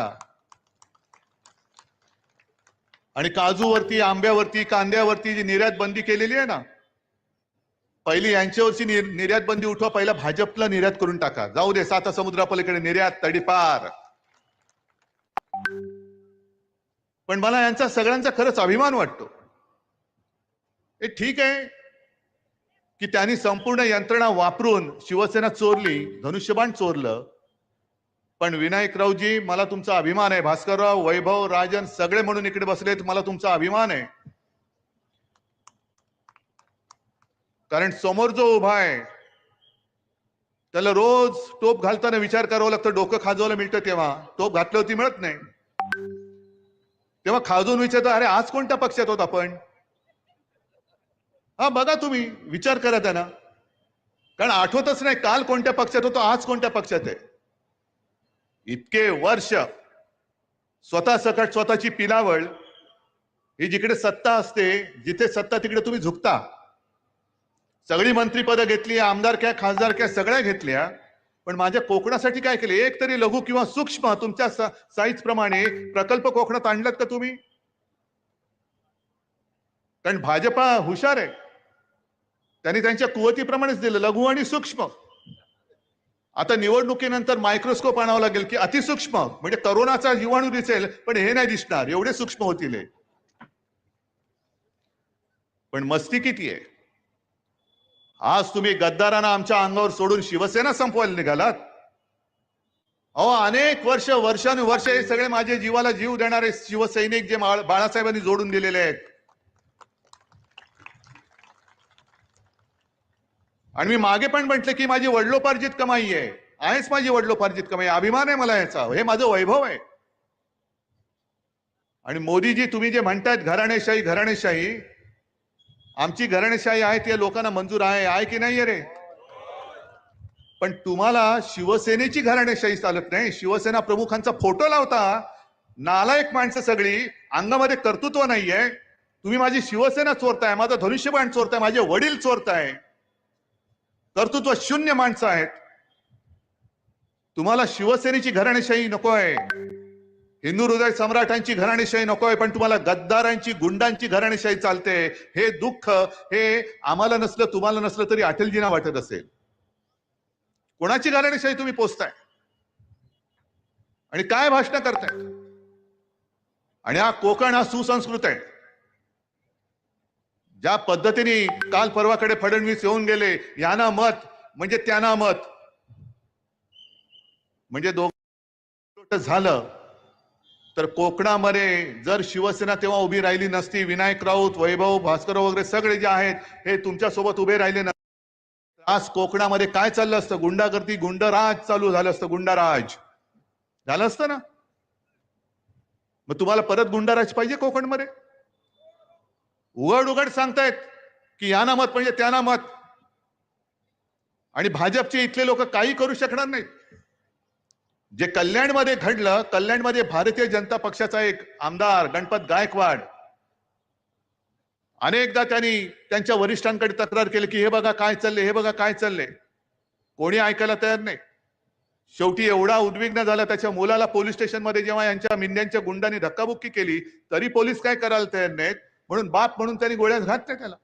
आणि काजूवरती, आंब्यावरती, कांद्यावरती जी निर्यात बंदी केलेली आहे ना, पहिली यांच्यावरची निर्यात बंदी उठवा, पहिला भाजपला निर्यात करून टाका, जाऊ दे 7 समुद्रापलीकडे निर्यात तडीपार. पण मला यांचा सगळ्यांचा खरंच अभिमान वाटतो. हे ठीक आहे की त्यांनी संपूर्ण यंत्रणा वापरून शिवसेना चोरली, धनुष्यबाण चोरलं, पण विनायकरावजी मला तुमचा अभिमान आहे. भास्करराव, वैभव, राजन सगळे म्हणून इकडे बसलेत, मला तुमचा अभिमान आहे. कारण समोर जो उभा आहे त्याला रोज टोप घालताना विचार करावा लागतं, डोकं खाजवायला मिळतं तेव्हा, टोप घातल्यावरती मिळत नाही. तेव्हा खाजून विचारतो, अरे आज कोणत्या पक्षात होत आपण? हा बघा, तुम्ही विचार करा त्यांना, कारण आठवतच नाही काल कोणत्या पक्षात होतो, आज कोणत्या पक्षात आहे. इतके वर्ष स्वतः सकट स्वतःची पिलावळ, ही जिकडे सत्ता असते, जिथे सत्ता तिकडे तुम्ही झुकता. सगळी मंत्रीपदं घेतली, आमदारक्या खासदारक्या सगळ्या घेतल्या, पण माझ्या कोकणासाठी काय केले? एक तरी लघु किंवा सूक्ष्म तुमच्या साईज प्रमाणे प्रकल्प कोकणात आणलात का तुम्ही? कारण भाजपा हुशार आहे, त्यांनी त्यांच्या कुवतीप्रमाणेच दिलं, लघु आणि सूक्ष्म. आता निवडणुकीनंतर मायक्रोस्कोप आणावं लागेल की अतिसूक्ष्म, म्हणजे करोनाचा जीवाणू दिसेल पण हे नाही दिसणार, एवढे सूक्ष्म होतील. पण मस्ती किती आहे. आज तुम्ही गद्दारांना आमच्या अंगावर सोडून शिवसेना संपवायला निघालात. अहो, अनेक वर्षानुवर्ष हे सगळे माझे जीवाला जीव देणारे शिवसैनिक जे बाळासाहेबांनी जोडून दिलेले आहेत, आणि मी मागे पण म्हटलं की माझी वडिलोपार्जित कमाई आहे, आहेच माझी वडिलोपार्जित कमाई, अभिमान आहे मला याचा, हे माझं वैभव आहे. आणि मोदीजी तुम्ही जे म्हणतायत घराणेशाही घराणेशाही, आमची घराणेशाही आहे ते लोकांना मंजूर आहे की नाही रे? पण तुम्हाला शिवसेनेची घराणेशाही चालत नाही. शिवसेना प्रमुखांचा फोटो लावता, नालायक माणसं सगळी, अंगामध्ये कर्तृत्व नाहीये. तुम्ही माझी शिवसेना चोरताय, माझं धनुष्यबाण चोरताय, माझे वडील चोरताय, कर्तृत्व शून्य माणसं आहेत. तुम्हाला शिवसेनेची घराणेशाही नकोय, हिंदू हृदय सम्राटांची घराणेशाही नकोय, पण तुम्हाला गद्दारांची, गुंडांची घराणेशाही चालते. हे दुःख हे आम्हाला नसलं, तुम्हाला नसलं तरी अटलजींना वाटत असेल. कोणाची घराणेशाही तुम्ही पोचताय आणि काय भाषण करताय? आणि हा कोकण हा सुसंस्कृत आहे. ज्या पद्धतीने काल परवाकडे फडणवीस येऊन गेले, यांना मत म्हणजे त्यांना मत, म्हणजे दोघं झालं. तर कोकणामध्ये जर शिवसेना तेव्हा उभी राहिली नसती, विनायक राऊत, वैभव भास्कर वगैरे सगळे जे आहेत हे तुमच्या सोबत उभे राहिले नसते, आज कोकणामध्ये काय चाललं असतं? गुंडागर्दी, गुंडराज चालू झालं असतं. गुंडाराज झालं असतं ना. मग तुम्हाला परत गुंडाराज पाहिजे कोकणमध्ये? उघड उघड सांगतायत की याना मत म्हणजे त्यांना मत, आणि भाजपचे इथले लोक काही करू शकणार नाहीत. जे कल्याणमध्ये घडलं, कल्याणमध्ये भारतीय जनता पक्षाचा एक आमदार गणपत गायकवाड अनेकदा त्यांनी त्यांच्या वरिष्ठांकडे तक्रार केली की हे बघा काय चाललंय, हे बघा काय चाललंय. कोणी ऐकायला तयार नाही. शेवटी एवढा उद्विग्न झाला, त्याच्या मुलाला पोलीस स्टेशनमध्ये जेव्हा यांच्या मिंद्यांच्या गुंडांनी धक्काबुक्की केली तरी पोलीस काय करायला तयार नाहीत, म्हणून बाप म्हणून त्यांनी गोळ्या घातल्या त्याला.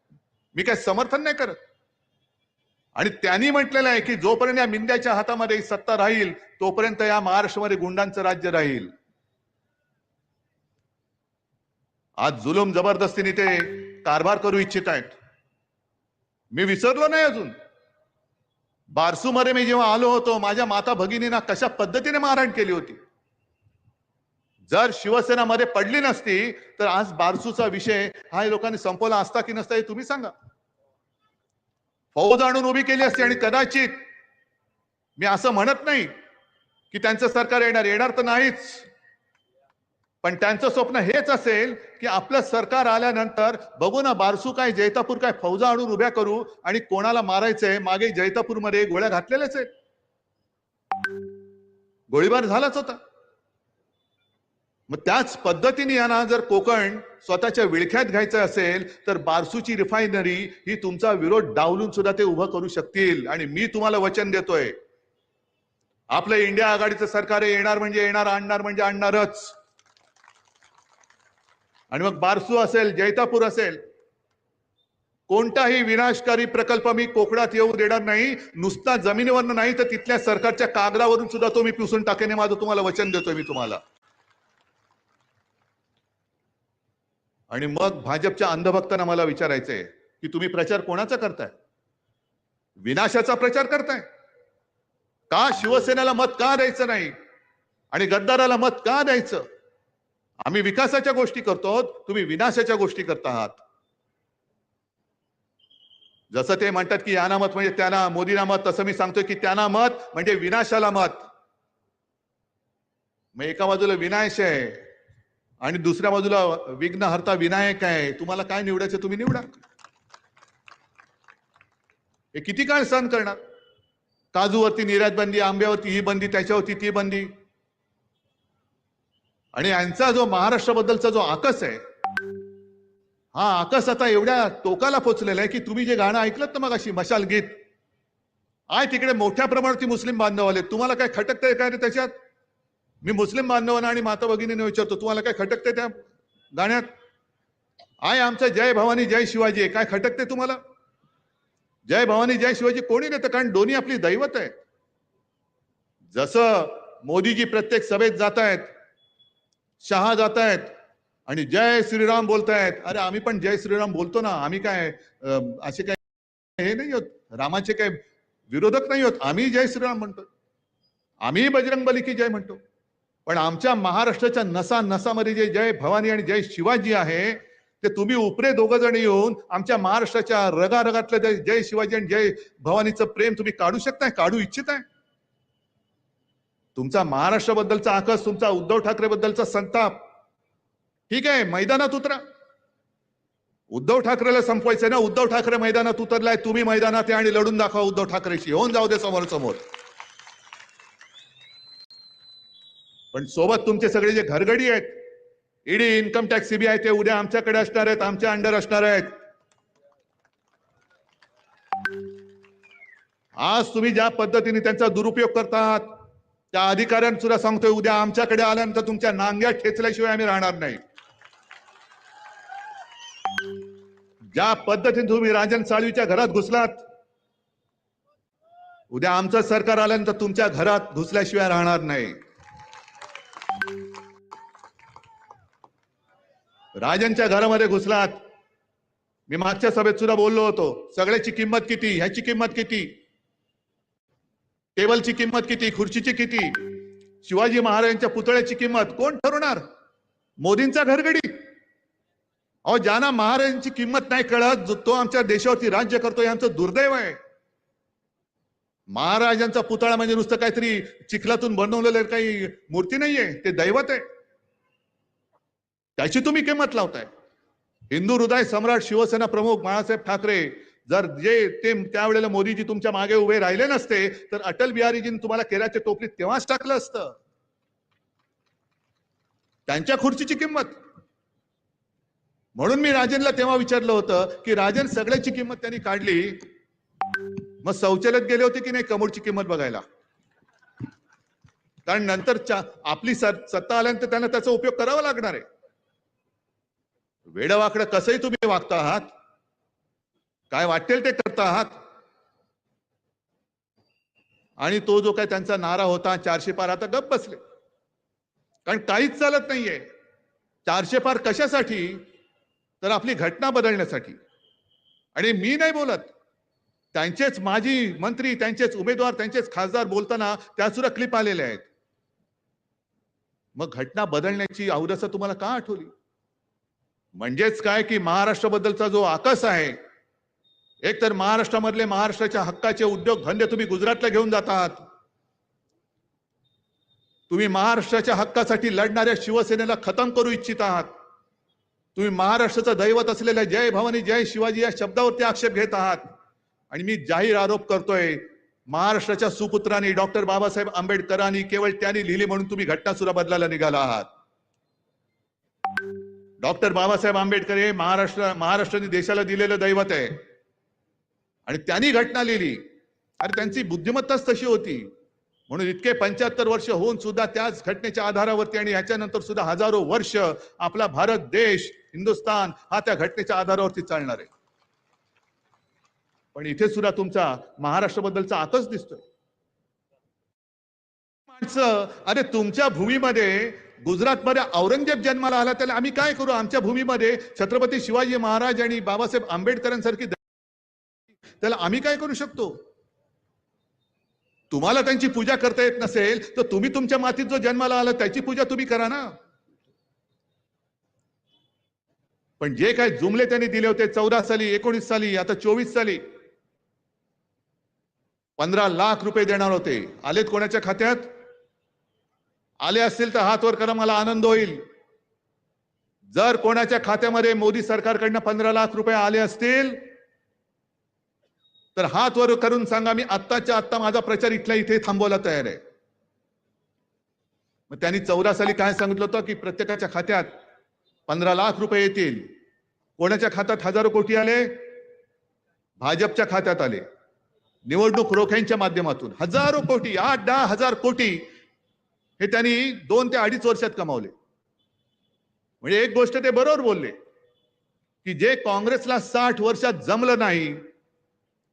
मी काय समर्थन नाही करत. आणि त्यांनी म्हटलेलं आहे की जोपर्यंत या मिंद्याच्या हातामध्ये सत्ता राहील तोपर्यंत या महाराष्ट्रामध्ये गुंडांचं राज्य राहील. आज जुलूम जबरदस्तीने ते कारभार करू इच्छित आहेत. मी विसरलो नाही अजून. बारसू मध्ये मी जेव्हा आलो होतो, माझ्या माता भगिनींना कशा पद्धतीने मारहाण केली होती. जर शिवसेना मध्ये पडली नसती तर आज बारसूचा विषय हा लोकांनी संपवला असता की नसता हे तुम्ही सांगा. फौज आणून उभी केली असती. आणि कदाचित मी असं म्हणत नाही की त्यांचं सरकार येणार तर नाहीच, पण त्यांचं स्वप्न हेच असेल की आपलं सरकार आल्यानंतर बघू ना, बारसू काय जैतापूर काय फौजा आणून उभ्या करू आणि कोणाला मारायचंय. मागे जैतापूरमध्ये गोळ्या घातलेल्याच आहेत, गोळीबार झालाच होता. मग त्याच पद्धतीने यांना जर कोकण स्वतःच्या विळख्यात घ्यायचं असेल तर बारसूची रिफायनरी ही तुमचा विरोध डावलून सुद्धा ते उभं करू शकतील. आणि मी तुम्हाला वचन देतोय, आपलं इंडिया आघाडीचं सरकार येणार म्हणजे येणार, आणणार म्हणजे आणणारच. आणि मग बारसू असेल, जैतापूर असेल, कोणताही विनाशकारी प्रकल्प मी कोकणात येऊ देणार नाही. नुसता जमिनीवरनं नाही तर तिथल्या सरकारच्या कागदावरून सुद्धा तो मी पिसून टाकेन, माझं तुम्हाला वचन देतोय मी तुम्हाला. आणि मग भाजपच्या अंधभक्तांना मला विचारायचंय की तुम्ही प्रचार कोणाचा करताय? विनाशाचा प्रचार करताय का? शिवसेनेला मत का द्यायचं नाही आणि गद्दाराला मत का द्यायचं? आम्ही विकासाच्या गोष्टी करतो, तुम्ही विनाशाच्या गोष्टी करत आहात. जसं ते म्हणतात की याना मत म्हणजे त्यांना, मोदींना मत, तसं मी सांगतोय की त्यांना मत म्हणजे विनाशाला मत. मग एका बाजूला विनाश आहे आणि दुसऱ्या बाजूला विघ्नहर्ता विनायक आहे. तुम्हाला काय निवडायचं तुम्ही निवडा. हे किती काळ सहन करणार? काजूवरती निर्यात बंदी, आंब्यावरती ही बंदी, त्याच्यावरती ती बंदी. आणि यांचा जो महाराष्ट्राबद्दलचा जो आकस आहे, हा आकस आता एवढ्या टोकाला पोचलेला आहे की तुम्ही जे गाणं ऐकलं ना मग अशी मशाल गीत, आहे तिकडे मोठ्या प्रमाणावरती मुस्लिम बांधव आले. तुम्हाला काय खटकतंय काय रे त्याच्यात? मी मुस्लिम बांधवांना आणि माता भगिनींना विचारतो, तुम्हाला काय खटकते त्या गाण्यात? आहे आमचं जय भवानी जय शिवाजी, काय खटकते तुम्हाला? जय भवानी जय शिवाजी कोणी देतं? कारण दोन्ही आपली दैवत आहे. जसं मोदीजी प्रत्येक सभेत जात आहेत, शहा जात आहेत आणि जय श्रीराम बोलतायत. अरे आम्ही पण जय श्रीराम बोलतो ना. आम्ही काय असे काय हे नाही होत, रामाचे काय विरोधक नाही होत. आम्ही जय श्रीराम म्हणतो, आम्ही बजरंगबली की जय म्हणतो. पण आमच्या महाराष्ट्राच्या नसा नसामध्ये जे जय भवानी आणि जय शिवाजी आहे ते तुम्ही उपरे दोघ जण येऊन आमच्या महाराष्ट्राच्या रगारगातलं जय शिवाजी आणि जय भवानीचं प्रेम तुम्ही काढू शकताय, काढू इच्छिताय? तुमचा महाराष्ट्राबद्दलचा आकस, तुमचा उद्धव ठाकरे बद्दलचा संताप, ठीक आहे, मैदानात उतरा. उद्धव ठाकरेला संपवायचंय ना. उद्धव ठाकरे मैदानात उतरलाय, तुम्ही मैदानात या आणि लढून दाखवा उद्धव ठाकरेशी. होऊन जाऊ दे समोर समोर. पण सोबत तुमचे सगळे जे घरगडी आहेत, ईडी, इन्कम टॅक्स, सीबीआय, ते उद्या आमच्याकडे असणार आहेत, आमच्या अंडर असणार आहेत. आज तुम्ही ज्या पद्धतीने त्यांचा दुरुपयोग करतात, त्या अधिकाऱ्यांना सुद्धा सांगतोय, उद्या आमच्याकडे आल्यानंतर तुमच्या नांग्या ठेचल्याशिवाय आम्ही राहणार नाही. ज्या पद्धतीने तुम्ही राजन साळवीच्या घरात घुसलात, उद्या आमचं सरकार आल्यानंतर तुमच्या घरात घुसल्याशिवाय राहणार नाही. राजनच्या घरामध्ये घुसलात. मी मागच्या सभेत सुद्धा बोललो होतो, सगळ्याची किंमत किती, ह्याची किंमत किती, टेबलची किंमत किती, खुर्चीची किती, शिवाजी महाराजांच्या पुतळ्याची किंमत कोण ठरवणार? मोदींचा घरगडी. अहो, ज्यांना महाराजांची किंमत नाही कळत, तो आमच्या देशावरती राज्य करतो, हे आमचं दुर्दैव आहे. महाराजांचा पुतळा म्हणजे नुसतं काहीतरी चिखलातून बनवलेलं काही मूर्ती नाहीये, ते दैवत आहे. त्याची तुम्ही किंमत लावताय. हिंदू हृदय सम्राट शिवसेना प्रमुख बाळासाहेब ठाकरे जर ते त्यावेळेला मोदीजी तुमच्या मागे उभे राहिले नसते तर अटल बिहारीजींनी तुम्हाला केराच्या टोपलीत तेव्हाच टाकलं असतं. त्यांच्या खुर्चीची किंमत. म्हणून मी राजनला तेव्हा विचारलं होतं की राजन, सगळ्याची किंमत त्यांनी काढली, मग शौचालयात गेले होते की नाही कमोडची किंमत बघायला? कारण नंतर आपली सत्ता आल्यानंतर त्यांना त्याचा उपयोग करावा लागणार आहे. वेडवाकडं कसंही तुम्ही वागता आहात, काय वाटेल ते करता आहात. आणि तो जो काय त्यांचा नारा होता 400 पार, आता गप्प बसले. कारण काहीच चालत नाहीये. 400 पार कशासाठी? तर आपली घटना बदलण्यासाठी. आणि मी नाही बोलत, त्यांचेच माजी मंत्री, त्यांचेच उमेदवार, त्यांचेच खासदार बोलताना त्या सुद्धा क्लिप आलेल्या आहेत. मग घटना बदलण्याची अवदसा तुम्हाला का आठवली? म्हणजेच काय की महाराष्ट्राबद्दलचा जो आकस आहे, एक तर महाराष्ट्रामधले महाराष्ट्राच्या हक्काचे उद्योग धंदे तुम्ही गुजरातला घेऊन जात आहात. तुम्ही महाराष्ट्राच्या हक्कासाठी लढणाऱ्या शिवसेनेला खतम करू इच्छित आहात. तुम्ही महाराष्ट्राचं दैवत असलेल्या जय भवानी जय शिवाजी या शब्दावरती आक्षेप घेत आहात. आणि मी जाहीर आरोप करतोय, महाराष्ट्राच्या सुपुत्रांनी डॉक्टर बाबासाहेब आंबेडकरांनी केवळ त्यांनी लिहिली म्हणून तुम्ही घटना सुद्धा बदलायला निघाला आहात. डॉक्टर बाबासाहेब आंबेडकर हे महाराष्ट्राने देशाला दिलेलं दैवत आहे आणि त्यांनी घटना लिहिली. अरे, त्यांची बुद्धिमत्ताच तशी होती. म्हणून इतके 75 वर्ष होऊन सुद्धा त्याच घटनेच्या आधारावरती आणि ह्याच्यानंतर सुद्धा हजारो वर्ष आपला भारत देश, हिंदुस्थान हा त्या घटनेच्या आधारावरती चालणार आहे. पण इथे सुद्धा तुमचा महाराष्ट्राबद्दलचा आकस दिसतोय. माणसं, अरे तुमच्या भूमीमध्ये गुजरातमध्ये औरंगजेब जन्माला आला, त्याला आम्ही काय करू? आमच्या भूमीमध्ये छत्रपती शिवाजी महाराज आणि बाबासाहेब आंबेडकरांसारखी, त्याला आम्ही काय करू शकतो? तुम्हाला त्यांची पूजा करता येत नसेल तर तुम्ही तुमच्या मातीत जो जन्माला आला त्याची पूजा तुम्ही करा ना. पण जे काय जुमले त्यांनी दिले होते 14 साली, 19 साली, आता 24 साली 15 लाख रुपये देणार होते, आलेत कोणाच्या खात्यात? आले असतील तर हात वर करा, मला आनंद होईल. जर कोणाच्या खात्यामध्ये मोदी सरकारकडनं 15 लाख रुपये आले असतील तर हात वर करून सांगा, मी आत्ताच्या आत्ता माझा प्रचार इथल्या इथे थांबवायला तयार आहे. मग त्यांनी 14 साली काय सांगितलं होतं की प्रत्येकाच्या खात्यात 15 लाख रुपये येतील. कोणाच्या खात्यात हजारो कोटी आले? भाजपच्या खात्यात आले. निवडणूक रोख्यांच्या माध्यमातून हजारो कोटी, 8-10 हजार कोटी हे त्यांनी 2 ते 2.5 वर्षात कमावले. म्हणजे एक गोष्ट ते बरोबर बोलले की जे काँग्रेसला 60 वर्षात जमलं नाही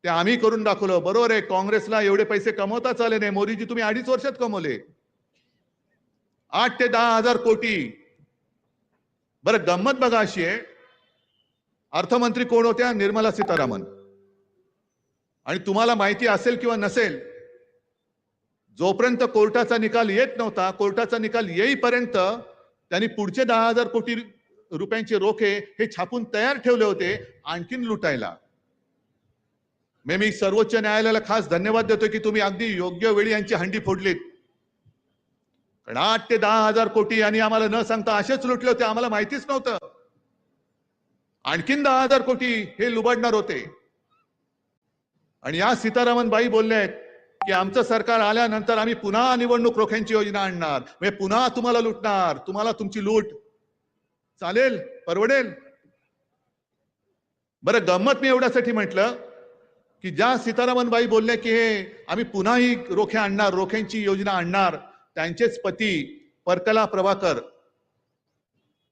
ते आम्ही करून दाखवलं. बरोबर आहे, काँग्रेसला एवढे पैसे कमवताच आले नाही. मोदीजी तुम्ही 2.5 वर्षात कमवले 8 ते 10 हजार कोटी. बरं, गंमत बघा अशी आहे, अर्थमंत्री कोण होत्या? निर्मला सीतारामन. आणि तुम्हाला माहिती असेल किंवा नसेल, जोपर्यंत कोर्टाचा निकाल येत नव्हता, कोर्टाचा निकाल येईपर्यंत त्यांनी पुढचे 10,000 कोटी रुपयांचे रोखे हे छापून तयार ठेवले होते आणखीन लुटायला. मी सर्वोच्च न्यायालयाला खास धन्यवाद देतोय की तुम्ही अगदी योग्य वेळी यांची हंडी फोडलीत. कारण 8 ते 10 हजार कोटी यांनी आम्हाला न सांगता असेच लुटले होते, आम्हाला माहितीच नव्हतं. आणखीन 10,000 कोटी हे लुबाडणार होते. आणि या सीतारामन बाई बोलल्या आहेत की आमचं सरकार आल्यानंतर आम्ही पुन्हा निवडणूक रोख्यांची योजना आणणार, म्हणजे पुन्हा तुम्हाला लुटणार, तुम्हाला तुमची लूट चालेल, परवडेल. बरं, गंमत मी एवढ्यासाठी म्हटलं की ज्या सीतारामन बाई बोलल्या की हे आम्ही पुन्हा ही रोखे आणणार, रोख्यांची योजना आणणार, त्यांचेच पती परकला प्रभाकर,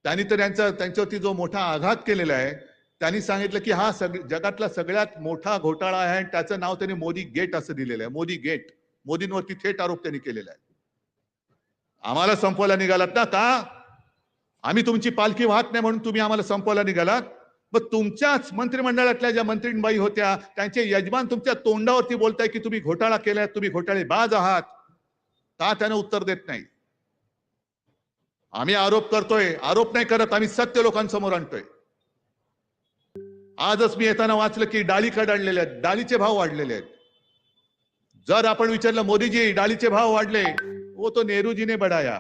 त्यांनी तर त्यांच्यावरती जो मोठा आघात केलेला आहे, त्यांनी सांगितलं की हा जगातला सगळ्यात मोठा घोटाळा आहे आणि त्याचं नाव त्यांनी मोदी गेट असं दिलेलं आहे. मोदी गेट. मोदींवरती थेट आरोप त्यांनी केलेला आहे. आम्हाला संपवायला निघालात ना? का आम्ही तुमची पालखी वाहत नाही म्हणून तुम्ही आम्हाला संपवायला निघालात? मग तुमच्याच मंत्रिमंडळातल्या ज्या मंत्रीबाई होत्या त्यांचे यजमान तुमच्या तोंडावरती बोलताय की तुम्ही घोटाळा केलाय, तुम्ही घोटाळेबाज आहात. का त्यानं उत्तर देत नाही? आम्ही आरोप करतोय, आरोप नाही करत, आम्ही सत्य लोकांसमोर आणतोय. आजच मी येताना वाचलं की डाळी कडाडलेल्या आहेत, डाळीचे भाव वाढलेले आहेत. जर आपण विचारलं मोदीजी डाळीचे भाव वाढले, वो तो नेहरूजीने बढाया.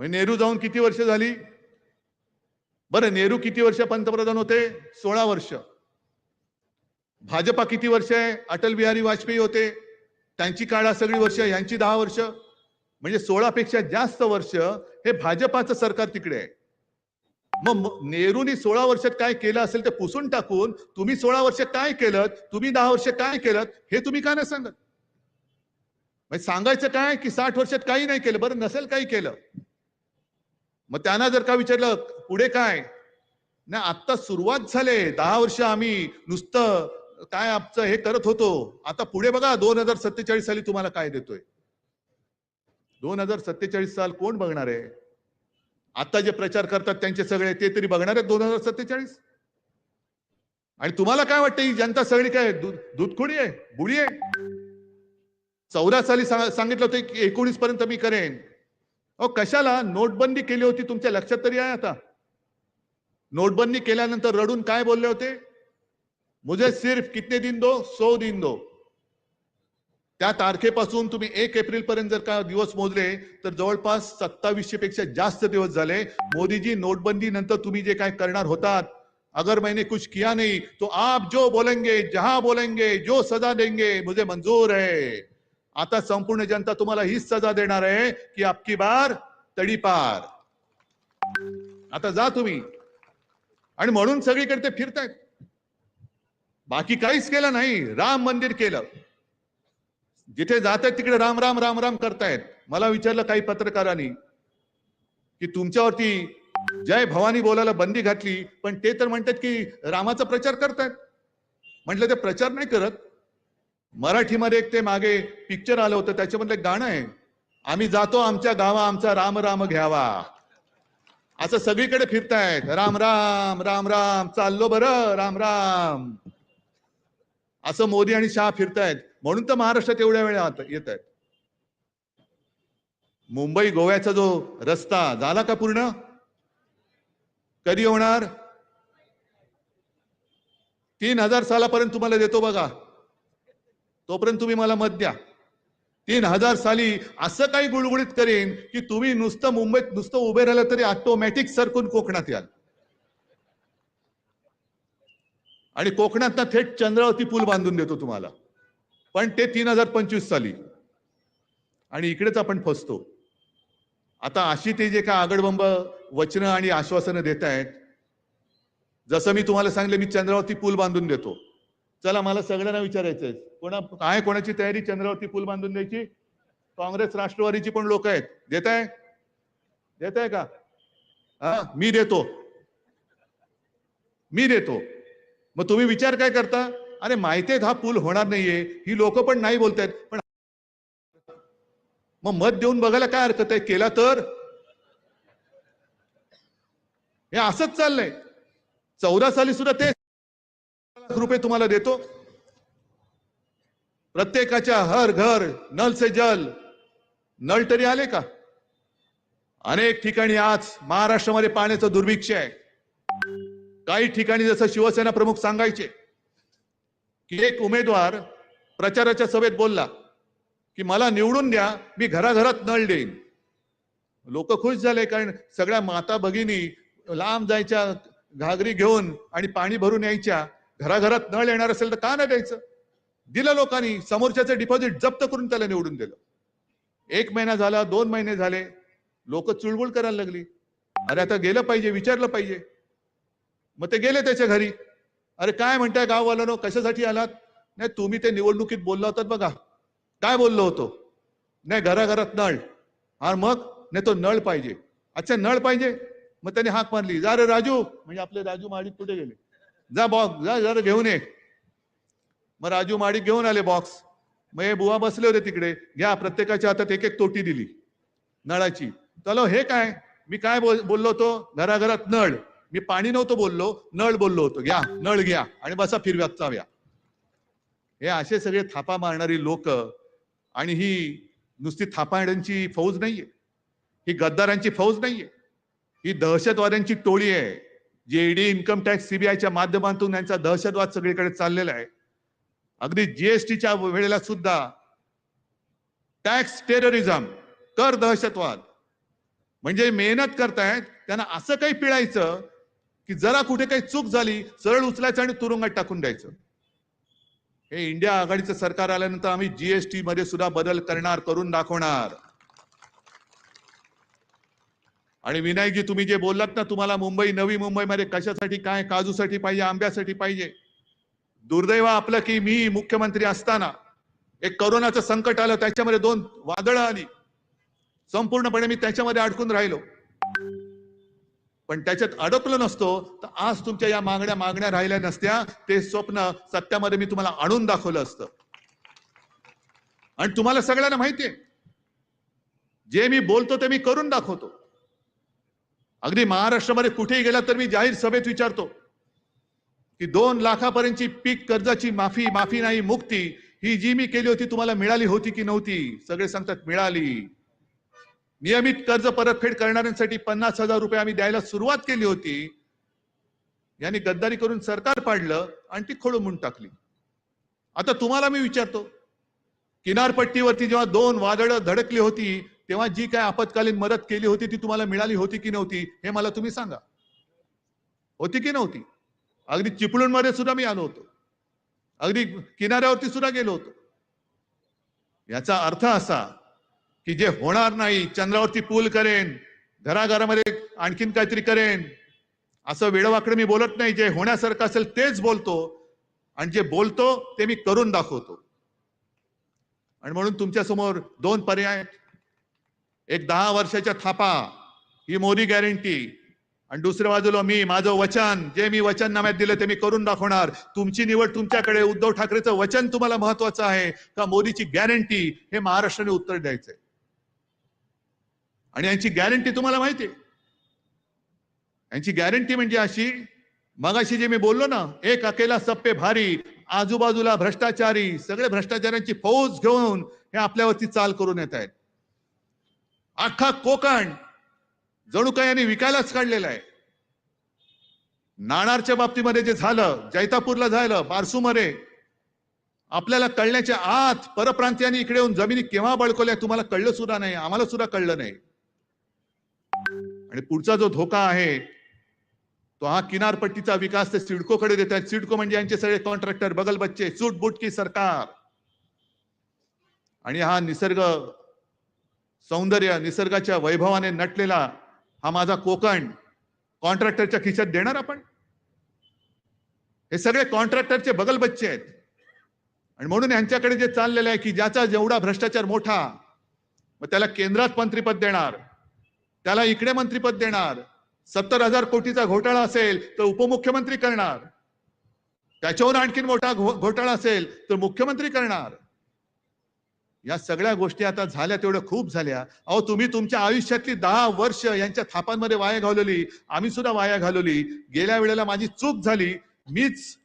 नेहरू जाऊन किती वर्ष झाली? बरं, नेहरू किती वर्ष पंतप्रधान होते? 16 वर्ष. भाजपा किती वर्ष आहे? अटल बिहारी वाजपेयी होते, त्यांची काळा सगळी वर्ष, यांची 10 वर्ष. म्हणजे 16 पेक्षा जास्त वर्ष हे भाजपाचं सरकार तिकडे आहे. मग नेहरूनी 16 वर्षात काय केलं असेल ते पुसून टाकून तुम्ही 16 वर्ष काय केलं, तुम्ही 10 वर्ष काय केलं, हे तुम्ही का नाही सांगत? म्हणजे सांगायचं काय की 60 वर्षात काही नाही केलं. बरं, नसेल काही केलं, मग त्यांना जर का विचारलं पुढे काय ना, आता सुरुवात झाले. 10 वर्ष आम्ही नुसतं काय आमचं हे करत होतो, आता पुढे बघा 2047 साली तुम्हाला काय देतोय. 2047 साल कोण बघणार आहे? आता जे प्रचार करतात त्यांचे सगळे, ते तरी बघणार आहेत 2047? आणि तुम्हाला काय वाटतं ही जनता सगळी काय दूधखोडी आहे, बुडी आहे? 14 साली सांगितलं होतं की 19 पर्यंत मी करेन. अहो कशाला नोटबंदी केली होती तुमच्या लक्षात तरी आहे? आता नोटबंदी केल्यानंतर रडून काय बोलले होते? मुझे सिर्फ कितने दिन दो, 100 दिन दो. त्या तारखेपासून तुम्ही 1 एप्रिल पर्यंत जर का दिवस मोजले तर जवळपास 2700 पेक्षा जास्त दिवस झाले. मोदीजी नोटबंदी नंतर तुम्ही जे काय करणार होतात, अगर मैंने कुछ किया नहीं तो आप जो बोलेंगे, जहां बोलेंगे, जो सजा देंगे मुझे मंजूर है. आता संपूर्ण जनता तुम्हाला हीच सजा देणार आहे की आपकी बार तडीपार. आता जा तुम्ही. आणि म्हणून सगळीकडे ते फिरतायत, बाकी काहीच केलं नाही. राम मंदिर केलं, जिथे जात आहेत तिकडे राम राम राम राम करतायत. मला विचारलं काही पत्रकारांनी की तुमच्यावरती जय भवानी बोलायला बंदी घातली, पण ते तर म्हणतात की रामाचा प्रचार करतायत. म्हटलं ते प्रचार नाही करत. मराठीमध्ये एक ते मागे पिक्चर आलं होतं, त्याच्यामधलं एक गाणं आहे, आम्ही जातो आमच्या गावा आमचा राम राम घ्यावा. असं सगळीकडे फिरतायत, राम राम राम राम, चाललो बरं राम राम, असं मोदी आणि शहा फिरतायत. म्हणून तर महाराष्ट्रात एवढ्या वेळा येत आहेत. मुंबई गोव्याचा जो रस्ता झाला का पूर्ण? कधी होणार? 3000 सालापर्यंत तुम्हाला देतो बघा, तोपर्यंत तुम्ही मला मत द्या. 3000 साली असं काही गुळगुळीत करेन की तुम्ही नुसतं मुंबईत नुसतं उभे राहिलं तरी ऑटोमॅटिक सरकून कोकणात याल. आणि कोकणात थेट चंद्रावती पूल बांधून देतो तुम्हाला, पण ते 3025 साली. आणि इकडेच आपण फसतो. आता अशी ते जे काय आगडबंब वचनं आणि आश्वासनं देत आहेत, जसं मी तुम्हाला सांगितलं मी चंद्रावती पूल बांधून देतो. चला मला सगळ्यांना विचारायचंय, कोणाची तयारी चंद्रावती पूल बांधून द्यायची? काँग्रेस राष्ट्रवादीची पण लोक आहेत. देताय का? मी देतो. मग तुम्ही विचार काय करता? अरे माहितीये हा पूल होणार नाहीये, ही लोक पण नाही बोलतायत, पण मग मत देऊन बघायला काय हरकत आहे? केला तर हे असंच चाललंय. 14 साली सुद्धा ते रुपये तुम्हाला देतो. प्रत्येकाच्या हर घर नल से जल, नळ तरी आले का? अनेक ठिकाणी आज महाराष्ट्रामध्ये पाण्याचं दुर्भिक्ष आहे. काही ठिकाणी जसं शिवसेना प्रमुख सांगायचे की एक उमेदवार प्रचाराच्या सभेत बोलला की मला निवडून द्या, मी घराघरात नळ देईन. लोक खुश झाले, कारण सगळ्या माता भगिनी लांब जायच्या घागरी घेऊन आणि पाणी भरून यायच्या. घराघरात नळ येणार असेल तर का नाही द्यायचं? दिलं लोकांनी. समोरच्याचे डिपॉझिट जप्त करून त्याला निवडून दिलं. 1 महिना झाला, 2 महिने झाले, लोक चुळबुळ करायला लागली. अरे आता गेलं पाहिजे, विचारलं पाहिजे. मग ते गेले त्याच्या घरी. अरे काय म्हणताय गाववाल्यानो, कशासाठी आलात? नाही तुम्ही ते निवडणुकीत बोलला होतात बघा. काय बोललो होतो? नाही घराघरात नळ. हा मग? नाही तो नळ पाहिजे. अच्छा नळ पाहिजे. मग त्याने हाक मारली, जा रे राजू, म्हणजे आपले राजू माडिक कुठे गेले? जा बॉक्स, जा जरा घेऊन ये. मग राजू माडिक घेऊन आले बॉक्स. मग हे बुवा बसले होते तिकडे, घ्या प्रत्येकाच्या हातात 1-1 तोटी दिली नळाची. चलो हे काय, मी काय बोललो होतो? घराघरात नळ. मी पाणी नव्हतो बोललो, नळ बोललो होतो. घ्या नळ घ्या आणि बसा फिरव्यात चाव्या. हे असे सगळे थापा मारणारी लोक. आणि ही नुसती थापाड्यांची फौज नाहीये. ही गद्दारांची फौज नाहीये, ही दहशतवाद्यांची टोळी आहे, जी ईडी, इन्कम टॅक्स, सीबीआयच्या माध्यमातून यांचा दहशतवाद सगळीकडे चाललेला आहे. अगदी जीएसटीच्या वेळेला सुद्धा टॅक्स टेररिझम, कर दहशतवाद, म्हणजे मेहनत करतायत त्यांना असं काही पिळायचं की जरा कुठे काही चूक झाली सरळ उचलायचं आणि तुरुंगात टाकून द्यायचं. हे इंडिया आघाडीचं सरकार आल्यानंतर आम्ही जीएसटी मध्ये सुद्धा बदल करणार, करून दाखवणार. आणि विनायकजी, तुम्ही जे बोललात ना, तुम्हाला मुंबई, नवी मुंबईमध्ये कशासाठी काय, काजूसाठी पाहिजे, आंब्यासाठी पाहिजे. दुर्दैव आपलं की मी मुख्यमंत्री असताना एक कोरोनाचं संकट आलं, त्याच्यामध्ये 2 वादळं आली, संपूर्णपणे मी त्याच्यामध्ये अडकून राहिलो. पण त्याच्यात अडकलो नसतो तर आज तुमच्या या मागण्या राहिल्या नसत्या. ते स्वप्न सत्यामध्ये मी तुम्हाला आणून दाखवलं असतं. आणि तुम्हाला सगळ्यांना माहितीये, जे मी बोलतो ते मी करून दाखवतो. अगदी महाराष्ट्रामध्ये कुठेही गेला तर मी जाहीर सभेत विचारतो की 2 लाखापर्यंतची पीक कर्जाची माफी नाही, मुक्ती ही जी मी केली होती तुम्हाला मिळाली होती की नव्हती? सगळे सांगतात मिळाली. नियमित कर्ज परतफेड करणाऱ्यांसाठी 50,000 रुपये आम्ही द्यायला सुरुवात केली होती. यांनी गद्दारी करून सरकार पाडलं आणि ती खोडून टाकली. आता तुम्हाला मी विचारतो, किनारपट्टीवरती जेव्हा 2 वादळं धडकली होती तेव्हा जी काय आपत्कालीन मदत केली होती ती तुम्हाला मिळाली होती की नव्हती? हे मला तुम्ही सांगा. होती की नव्हती? अगदी चिपळूणमध्ये सुद्धा मी आलो होतो, अगदी किनाऱ्यावरती सुद्धा गेलो होतो. याचा अर्थ असा की जे होणार नाही, चंद्रावरती पूल करेन, घराघरामध्ये आणखीन काहीतरी करेन, असं वेडवाकडे मी बोलत नाही. जे होण्यासारखं असेल तेच बोलतो आणि जे बोलतो ते मी करून दाखवतो. आणि म्हणून तुमच्या समोर 2 पर्याय, एक 10 वर्षाच्या थापा, ही मोदी गॅरंटी, आणि दुसऱ्या बाजूला मी माझं वचन, जे मी वचननाम्यात दिलं ते मी करून दाखवणार. तुमची निवड तुमच्याकडे. उद्धव ठाकरेचं वचन तुम्हाला महत्वाचं आहे का मोदीची गॅरंटी? हे महाराष्ट्राने उत्तर द्यायचंय. आणि यांची गॅरंटी तुम्हाला माहितीये, यांची गॅरंटी म्हणजे अशी, मगाशी जे मी बोललो ना, एक अकेला सब पे भारी, आजूबाजूला भ्रष्टाचारी, सगळे भ्रष्टाचाऱ्यांची फौज घेऊन हे आपल्यावरती चाल करून येत आहेत. अख्खा कोकण जणू काय यांनी विकायलाच काढलेला आहे. नाणारच्या बाबतीमध्ये जे झालं, जैतापूरला झालं, बारसूमध्ये, आपल्याला कळण्याच्या आत परप्रांतीयांनी इकडे येऊन जमिनी केव्हा बळकवल्या तुम्हाला कळलं सुद्धा नाही, आम्हाला सुद्धा कळलं नाही. आणि पुढचा जो धोका आहे तो हा किनारपट्टीचा विकास ते सिडकोकडे देत आहेत. सिडको म्हणजे यांचे सगळे कॉन्ट्रॅक्टर, बगल बच्चे, सूटबुटकी सरकार. आणि हा निसर्ग सौंदर्य, निसर्गाच्या वैभवाने नटलेला हा माझा कोकण कॉन्ट्रॅक्टरच्या खिशात देणार आपण? हे सगळे कॉन्ट्रॅक्टरचे बगल बच्चे आहेत. आणि म्हणून यांच्याकडे जे चाललेलं आहे की ज्याचा जेवढा भ्रष्टाचार मोठा, मग त्याला केंद्रात मंत्रिपद देणार, त्याला इकडे मंत्रिपद देणार. 70,000 कोटीचा घोटाळा असेल तर उपमुख्यमंत्री करणार, त्याच्यावर आणखीन मोठा घोटाळा असेल तर मुख्यमंत्री करणार. या सगळ्या गोष्टी आता झाल्या तेवढ्या खूप झाल्या. अहो, तुम्ही तुमच्या आयुष्यातली 10 वर्ष यांच्या थापांमध्ये वाया घालवली, आम्ही सुद्धा वाया घालवली. गेल्या वेळेला माझी चूक झाली, मीच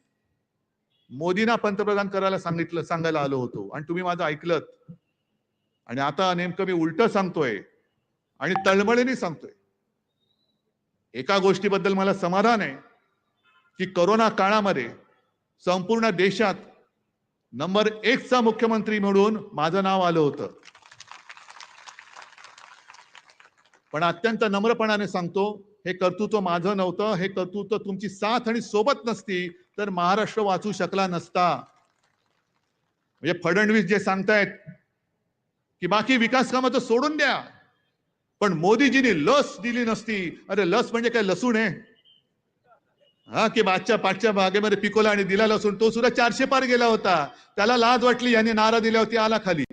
मोदींना पंतप्रधान करायला सांगायला आलो होतो आणि तुम्ही माझं ऐकलं. आणि आता नेमकं मी उलट सांगतोय आणि तळमळीने सांगतोय. एका गोष्टीबद्दल मला समाधान आहे की कोरोना काळामध्ये संपूर्ण देशात नंबर 1 चा मुख्यमंत्री म्हणून माझं नाव आलं होतं. पण अत्यंत नम्रपणाने सांगतो, हे कर्तृत्व माझं नव्हतं. हे कर्तृत्व तुमची साथ आणि सोबत नसती तर महाराष्ट्र वाचू शकला नसता. म्हणजे फडणवीस जे सांगतायत की बाकी विकास कामं तर सोडून द्या, पण मोदीजींनी लस दिली नसती. अरे लस म्हणजे काय लसूण आहे? हा, की पाठच्या बागेमध्ये पिकोला आणि दिला लसूण, तो सुद्धा 400 पार गेला होता. त्याला लाज वाटली, यांनी नारा दिला होती, आला खाली.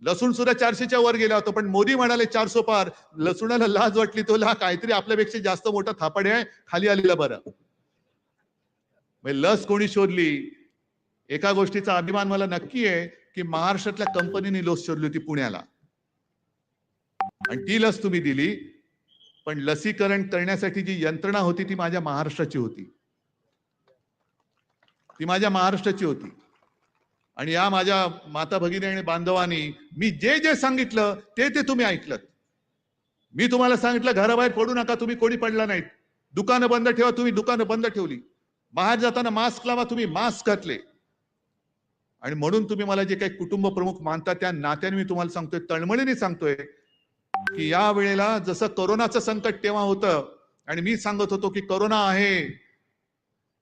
लसूण सुद्धा 400च्या वर गेला होता, पण मोदी म्हणाले 400 पार. लसूणाला लाज वाटली, तो काहीतरी आपल्यापेक्षा जास्त मोठा थापाडे आहे, खाली आलेला बरं. लस कोणी शोधली? एका गोष्टीचा अभिमान मला नक्की आहे की महाराष्ट्रातल्या कंपनीने लस शोधली होती पुण्याला, आणि ती लस तुम्ही दिली. पण लसीकरण करण्यासाठी जी यंत्रणा होती ती माझ्या महाराष्ट्राची होती, ती माझ्या महाराष्ट्राची होती. आणि या माझ्या माता भगिनी आणि बांधवांनी मी जे जे सांगितलं ते तुम्ही ऐकलं. मी तुम्हाला सांगितलं घराबाहेर पडू नका, तुम्ही कोणी पडला नाहीत. दुकानं बंद ठेवा, तुम्ही दुकानं बंद ठेवली. बाहेर जाताना मास्क लावा, तुम्ही मास्क घातले. आणि म्हणून तुम्ही मला जे काही कुटुंब प्रमुख मानता त्या नात्याने मी तुम्हाला सांगतोय, तळमळीने सांगतोय की या वेळेला जसं कोरोनाचं संकट तेव्हा होतं आणि मी सांगत होतो की कोरोना आहे,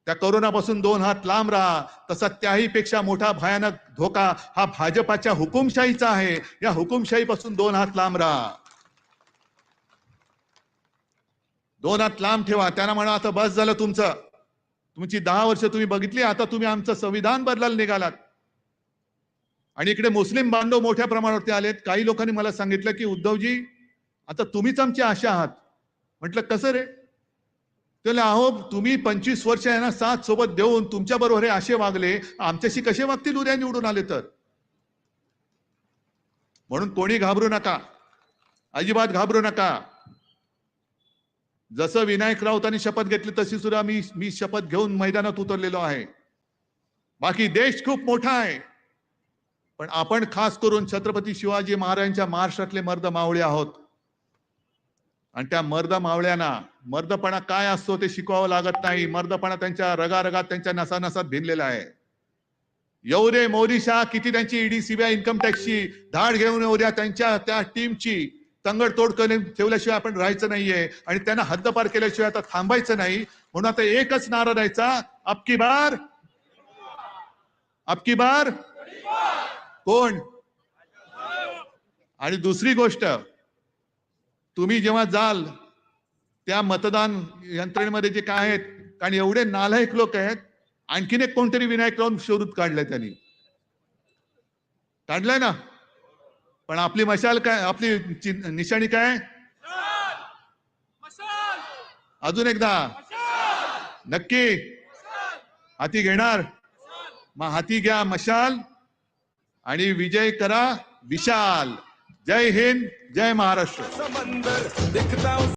त्या कोरोनापासून 2 हात लांब राहा, तसा त्याही पेक्षा मोठा भयानक धोका हा भाजपाच्या हुकुमशाहीचा आहे. या हुकुमशाहीपासून 2 हात लांब राहा, 2 हात लांब ठेवा. त्यांना म्हणा आता बस झालं तुमचं, तुमची 10 वर्ष तुम्ही बघितली, आता तुम्ही आमचं संविधान बदलायला निघालात. आणि इकडे मुस्लिम बांधव मोठ्या प्रमाणावरती आलेत. काही लोकांनी मला सांगितलं की उद्धवजी आता तुम्हीच आमची आशा आहात. म्हटलं कसं रे? त्याला अहो तुम्ही 25 वर्ष यांना साथ सोबत देऊन तुमच्या बरोबर हे असे वागले, आमच्याशी कसे वागतील उद्या निवडून आले तर? म्हणून कोणी घाबरू नका, अजिबात घाबरू नका. जसं विनायक राऊतांनी शपथ घेतली तशी सुद्धा मी शपथ घेऊन मैदानात उतरलेलो आहे. बाकी देश खूप मोठा आहे, पण आपण खास करून छत्रपती शिवाजी महाराजांच्या महाराष्ट्रातले मर्द मावळे आहोत. आणि त्या मर्द मावळ्यांना मर्दपणा काय असतो ते शिकवावं लागत नाही. मर्दपणा त्यांच्या रगारगात, त्यांच्या नसानसात भिनलेला आहे. येऊ दे मोदी शाह, किती त्यांची ईडी सीबीआय इन्कम टॅक्सची धाड घेऊन येऊ द्या, त्यांच्या त्या टीमची तंगडतोड करून ठेवल्याशिवाय आपण राहायचं नाहीये आणि त्यांना हद्दपार केल्याशिवाय आता थांबायचं नाही. म्हणून आता एकच नारा द्यायचा, अबकी बार कोण? आणि दुसरी गोष्ट, तुम्ही जेव्हा जाल त्या मतदान यंत्रणेमध्ये जे काय आहेत, कारण एवढे नालायक लोक आहेत, आणखीन एक कोणतरी विनायक राऊत शोधून काढलंय, त्यांनी काढलंय ना. पण आपली मशाल काय, आपली निशाणी काय? अजून एकदा नक्की हाती घेणार? मग हाती घ्या मशाल आणि विजय करा विशाल. जय हिंद, जय महाराष्ट्र.